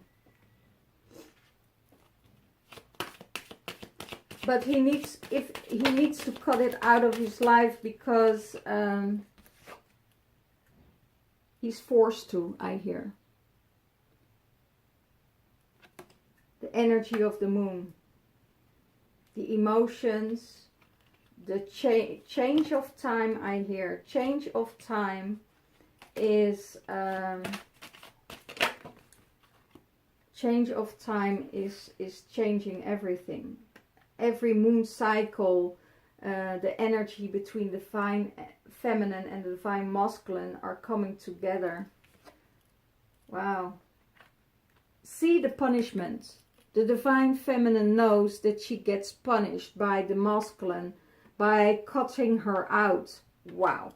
But he needs, if he needs to cut it out of his life because he's forced to, I hear. The energy of the moon. The emotions, the change of time, I hear. Change of time is changing everything. Every moon cycle, the energy between the divine feminine and the divine masculine are coming together. Wow. See the punishment. The divine feminine knows that she gets punished by the masculine by cutting her out. Wow.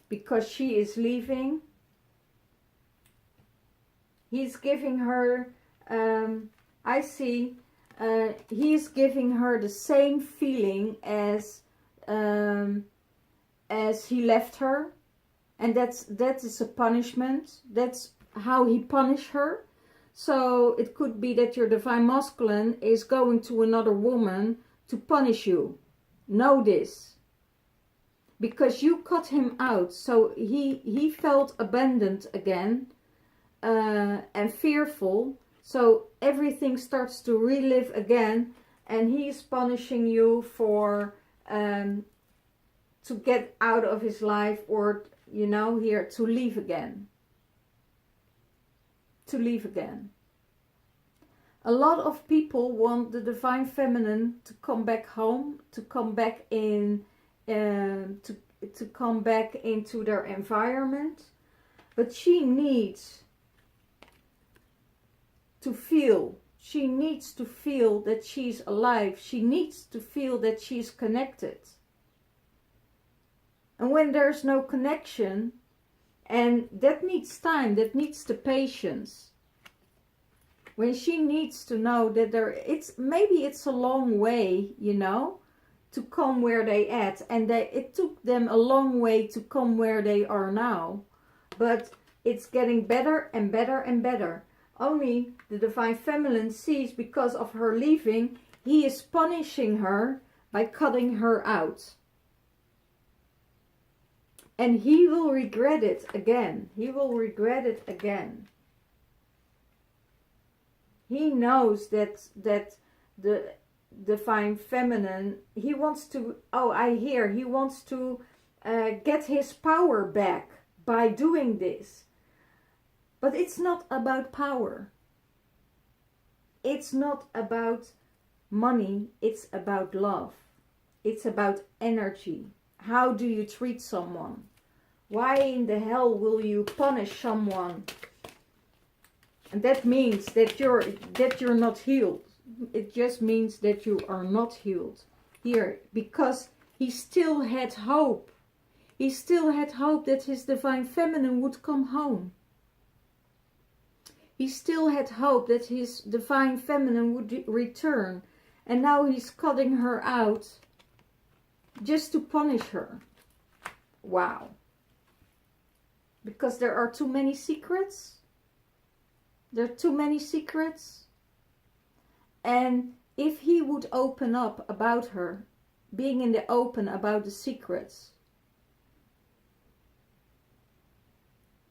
Because she is leaving. He's giving her, I see, he's giving her the same feeling as he left her. And that is a punishment. That's how he punished her. So it could be that your divine masculine is going to another woman to punish you. Know this. Because you cut him out. So he felt abandoned again and fearful. So everything starts to relive again. And he's punishing you for to get out of his life, or, you know, here, to leave again. To leave again. A lot of people want the divine feminine to come back home, to come back in, to come back into their environment, but she needs to feel. She needs to feel that she's alive. She needs to feel that she's connected. And when there's no connection, and that needs time, that needs the patience. When she needs to know that maybe it's a long way, you know, to come where they at. And it took them a long way to come where they are now. But it's getting better and better and better. Only the divine feminine sees, because of her leaving, he is punishing her by cutting her out. And he will regret it again. He will regret it again. He knows that the divine feminine, he wants to, he wants to get his power back by doing this. But it's not about power. It's not about money. It's about love. It's about energy. How do you treat someone? Why in the hell will you punish someone? And that means that you're not healed. It just means that you are not healed. Here, because he still had hope. He still had hope that his divine feminine would come home. He still had hope that his divine feminine would return. And now he's cutting her out just to punish her. Wow. Because there are too many secrets. There are too many secrets. And if he would open up about her, being in the open about the secrets,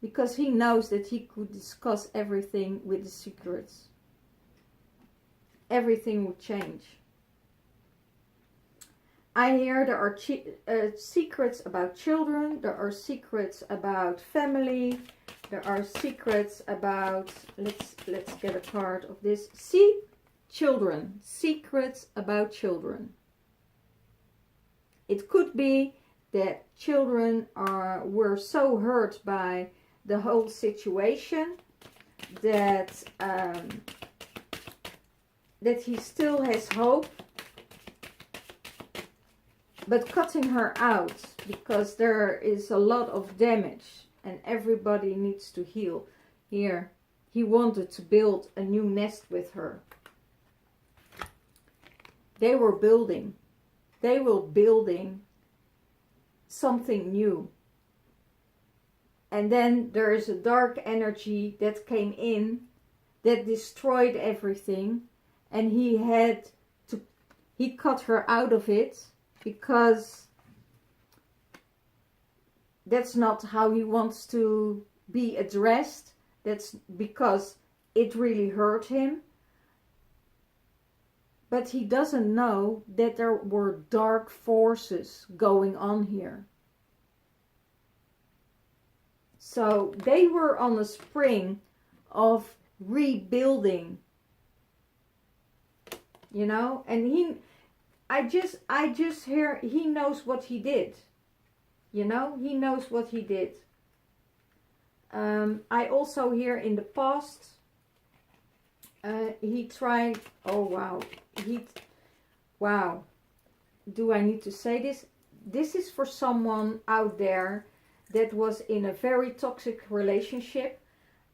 because he knows that he could discuss everything with the secrets, everything would change. I hear there are secrets about children, there are secrets about family, there are secrets about, let's get a card of this. See, children, secrets about children. It could be that children were so hurt by the whole situation that that he still has hope, but cutting her out because there is a lot of damage and everybody needs to heal. Here, he wanted to build a new nest with her. They were building something new. And then there is a dark energy that came in that destroyed everything, and he cut her out of it because that's not how he wants to be addressed. That's because it really hurt him. But he doesn't know that there were dark forces going on here. So they were on a spring of rebuilding, you know, and I just hear he knows what he did, you know, he knows what he did. I also hear in the past, he tried, oh wow, wow, do I need to say this? This is for someone out there that was in a very toxic relationship,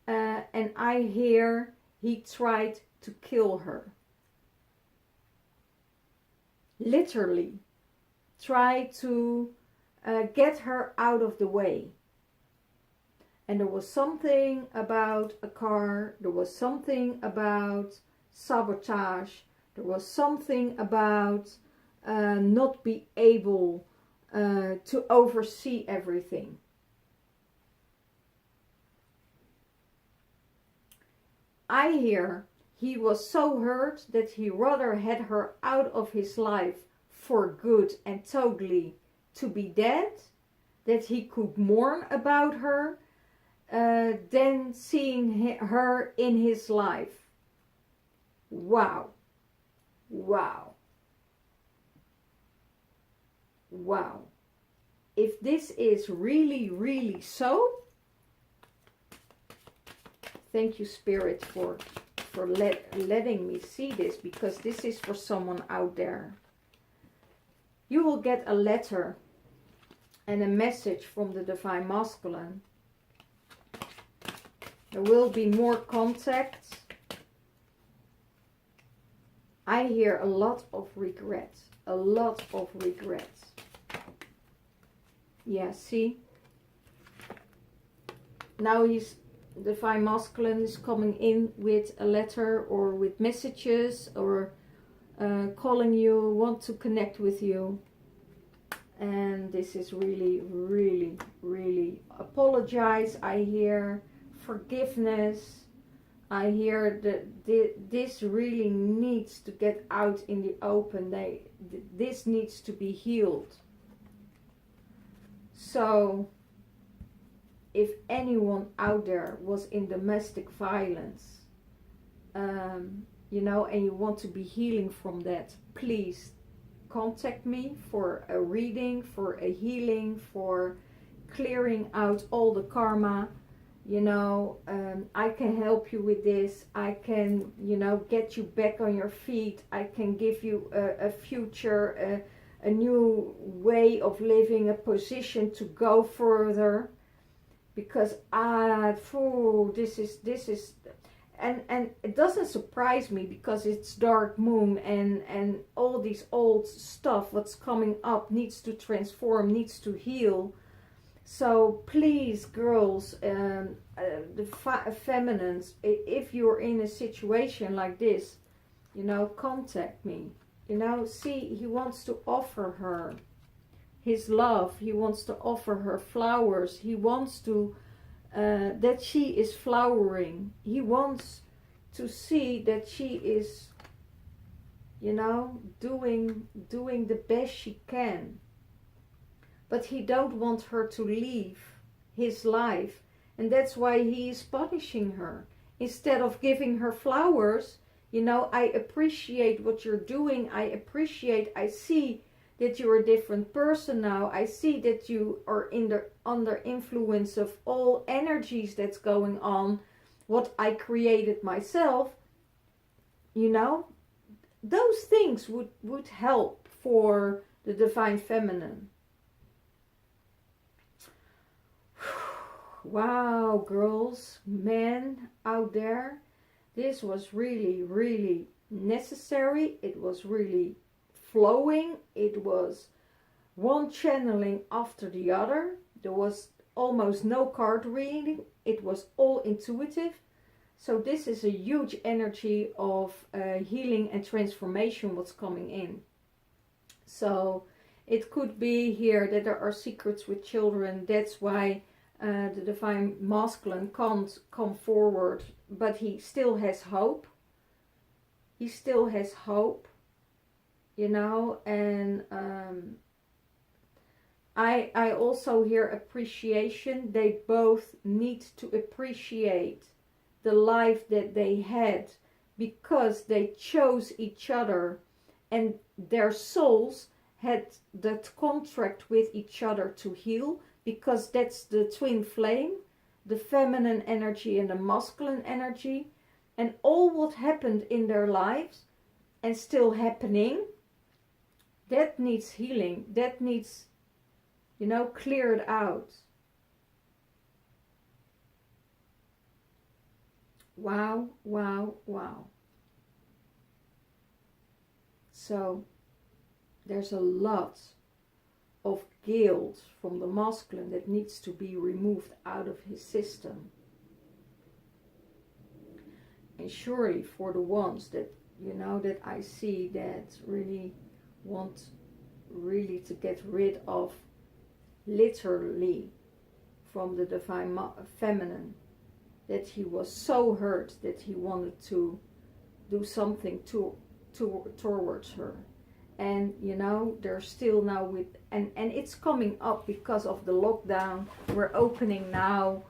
and I hear he tried to kill her. Literally, tried to get her out of the way. And there was something about a car, there was something about sabotage, there was something about not be able to oversee everything. I hear he was so hurt that he rather had her out of his life for good and totally to be dead, that he could mourn about her, than seeing her in his life. Wow. Wow. Wow. If this is really, really so, thank you, Spirit, for letting me see this, because this is for someone out there. You will get a letter and a message from the Divine Masculine. There will be more contacts. I hear a lot of regrets. A lot of regrets. Yeah, see? Now Divine Masculine is coming in with a letter or with messages or calling you, want to connect with you. And this is really, really, really apologize. I hear forgiveness. I hear that this really needs to get out in the open. This needs to be healed. So if anyone out there was in domestic violence, you know, and you want to be healing from that, please contact me for a reading, for a healing, for clearing out all the karma. You know, I can help you with this. I can, you know, get you back on your feet. I can give you a future, a new way of living, a position to go further. Because this is and it doesn't surprise me, because it's dark moon, and all these old stuff what's coming up needs to transform, needs to heal. So please, girls, the feminines, if you're in a situation like this, you know, contact me. You know, see, he wants to offer her his love. He wants to offer her flowers. He wants to that she is flowering. He wants to see that she is, you know, doing the best she can. But he don't want her to leave his life, and that's why he is punishing her. Instead of giving her flowers, you know, I appreciate what you're doing. I see that you're a different person now. I see that you are under influence of all energies that's going on, what I created myself. You know, those things would help for the divine feminine. Wow, girls, men out there, this was really, really necessary. It was really flowing. It was one channeling after the other. There was almost no card reading. It was all intuitive. So this is a huge energy of healing and transformation what's coming in. So it could be here that there are secrets with children. That's why the divine masculine can't come forward, but he still has hope. He still has hope, you know. And I also hear appreciation. They both need to appreciate the life that they had, because they chose each other, and their souls had that contract with each other to heal. Because that's the twin flame, the feminine energy and the masculine energy. And all what happened in their lives and still happening, that needs healing. That needs, you know, cleared out. Wow, wow, wow. So there's a lot of guilt from the masculine that needs to be removed out of his system. And surely for the ones that, you know, that I see that really want really to get rid of, literally, from the divine feminine, that he was so hurt that he wanted to do something towards her. And you know, they're still now with, and it's coming up because of the lockdown. We're opening now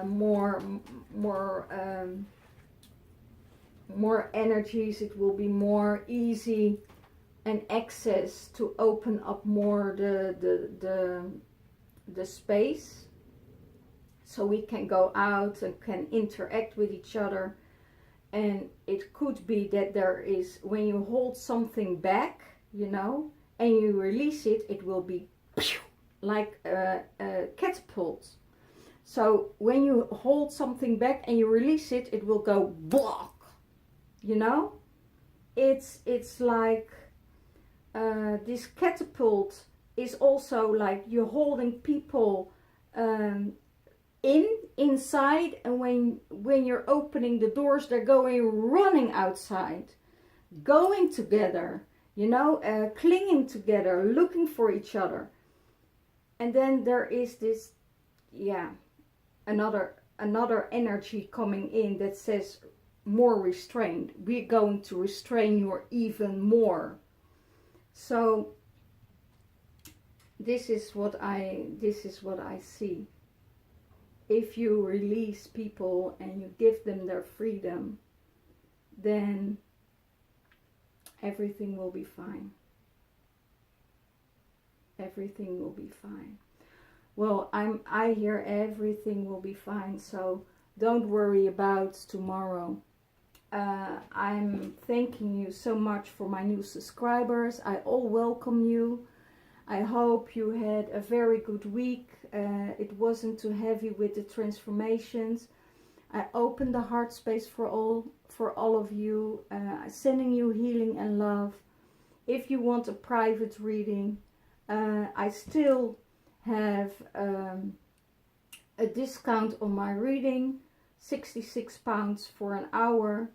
more energies. It will be more easy and access to open up more the space, so we can go out and can interact with each other. And it could be that there is, when you hold something back, you know, and you release it, it will be like a catapult. So when you hold something back and you release it, it will go block. You know, it's like this catapult is also like you're holding people inside, and when you're opening the doors, they're going running outside, going together, you know, clinging together, looking for each other. And then there is this, yeah, another energy coming in that says more restraint. We're going to restrain you even more. So this is what I see. If you release people and you give them their freedom, then everything will be fine. Everything will be fine. Well, I hear everything will be fine, so don't worry about tomorrow. I'm thanking you so much for my new subscribers. I all welcome you. I hope you had a very good week. It wasn't too heavy with the transformations. I opened the heart space for all of you, sending you healing and love. If you want a private reading, I still have a discount on my reading, £66 for an hour,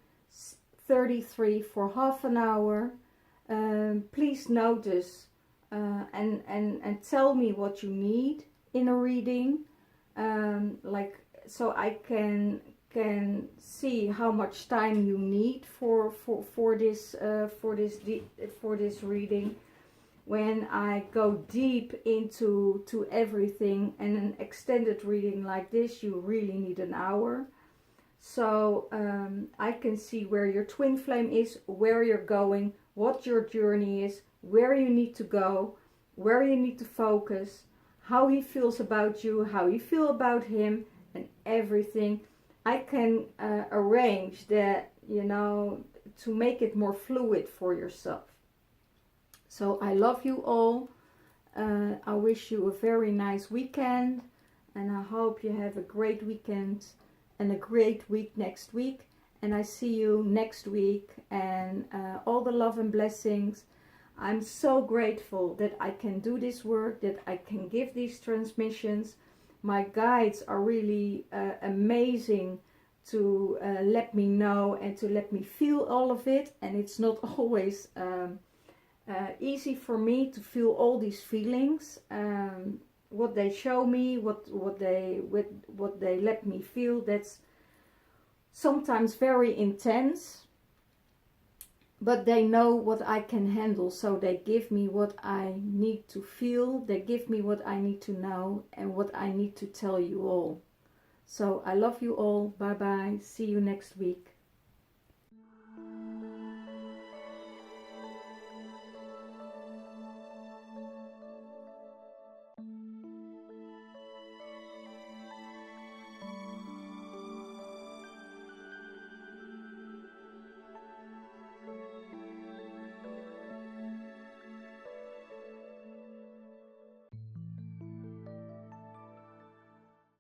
33 for half an hour. Please notice and tell me what you need in a reading, so I can see how much time you need for this reading. When I go deep into everything, and an extended reading like this, you really need an hour. So I can see where your twin flame is, where you're going, what your journey is, where you need to go, where you need to focus, how he feels about you, how you feel about him, and everything. I can arrange that, to make it more fluid for yourself. So I love you all. I wish you a very nice weekend, and I hope you have a great weekend and a great week next week. And I see you next week, and all the love and blessings. I'm so grateful that I can do this work, that I can give these transmissions. My guides are really amazing to let me know and to let me feel all of it. And it's not always easy for me to feel all these feelings. What they show me, what they let me feel, that's sometimes very intense. But they know what I can handle, so they give me what I need to feel, they give me what I need to know, and what I need to tell you all. So I love you all. Bye bye. See you next week.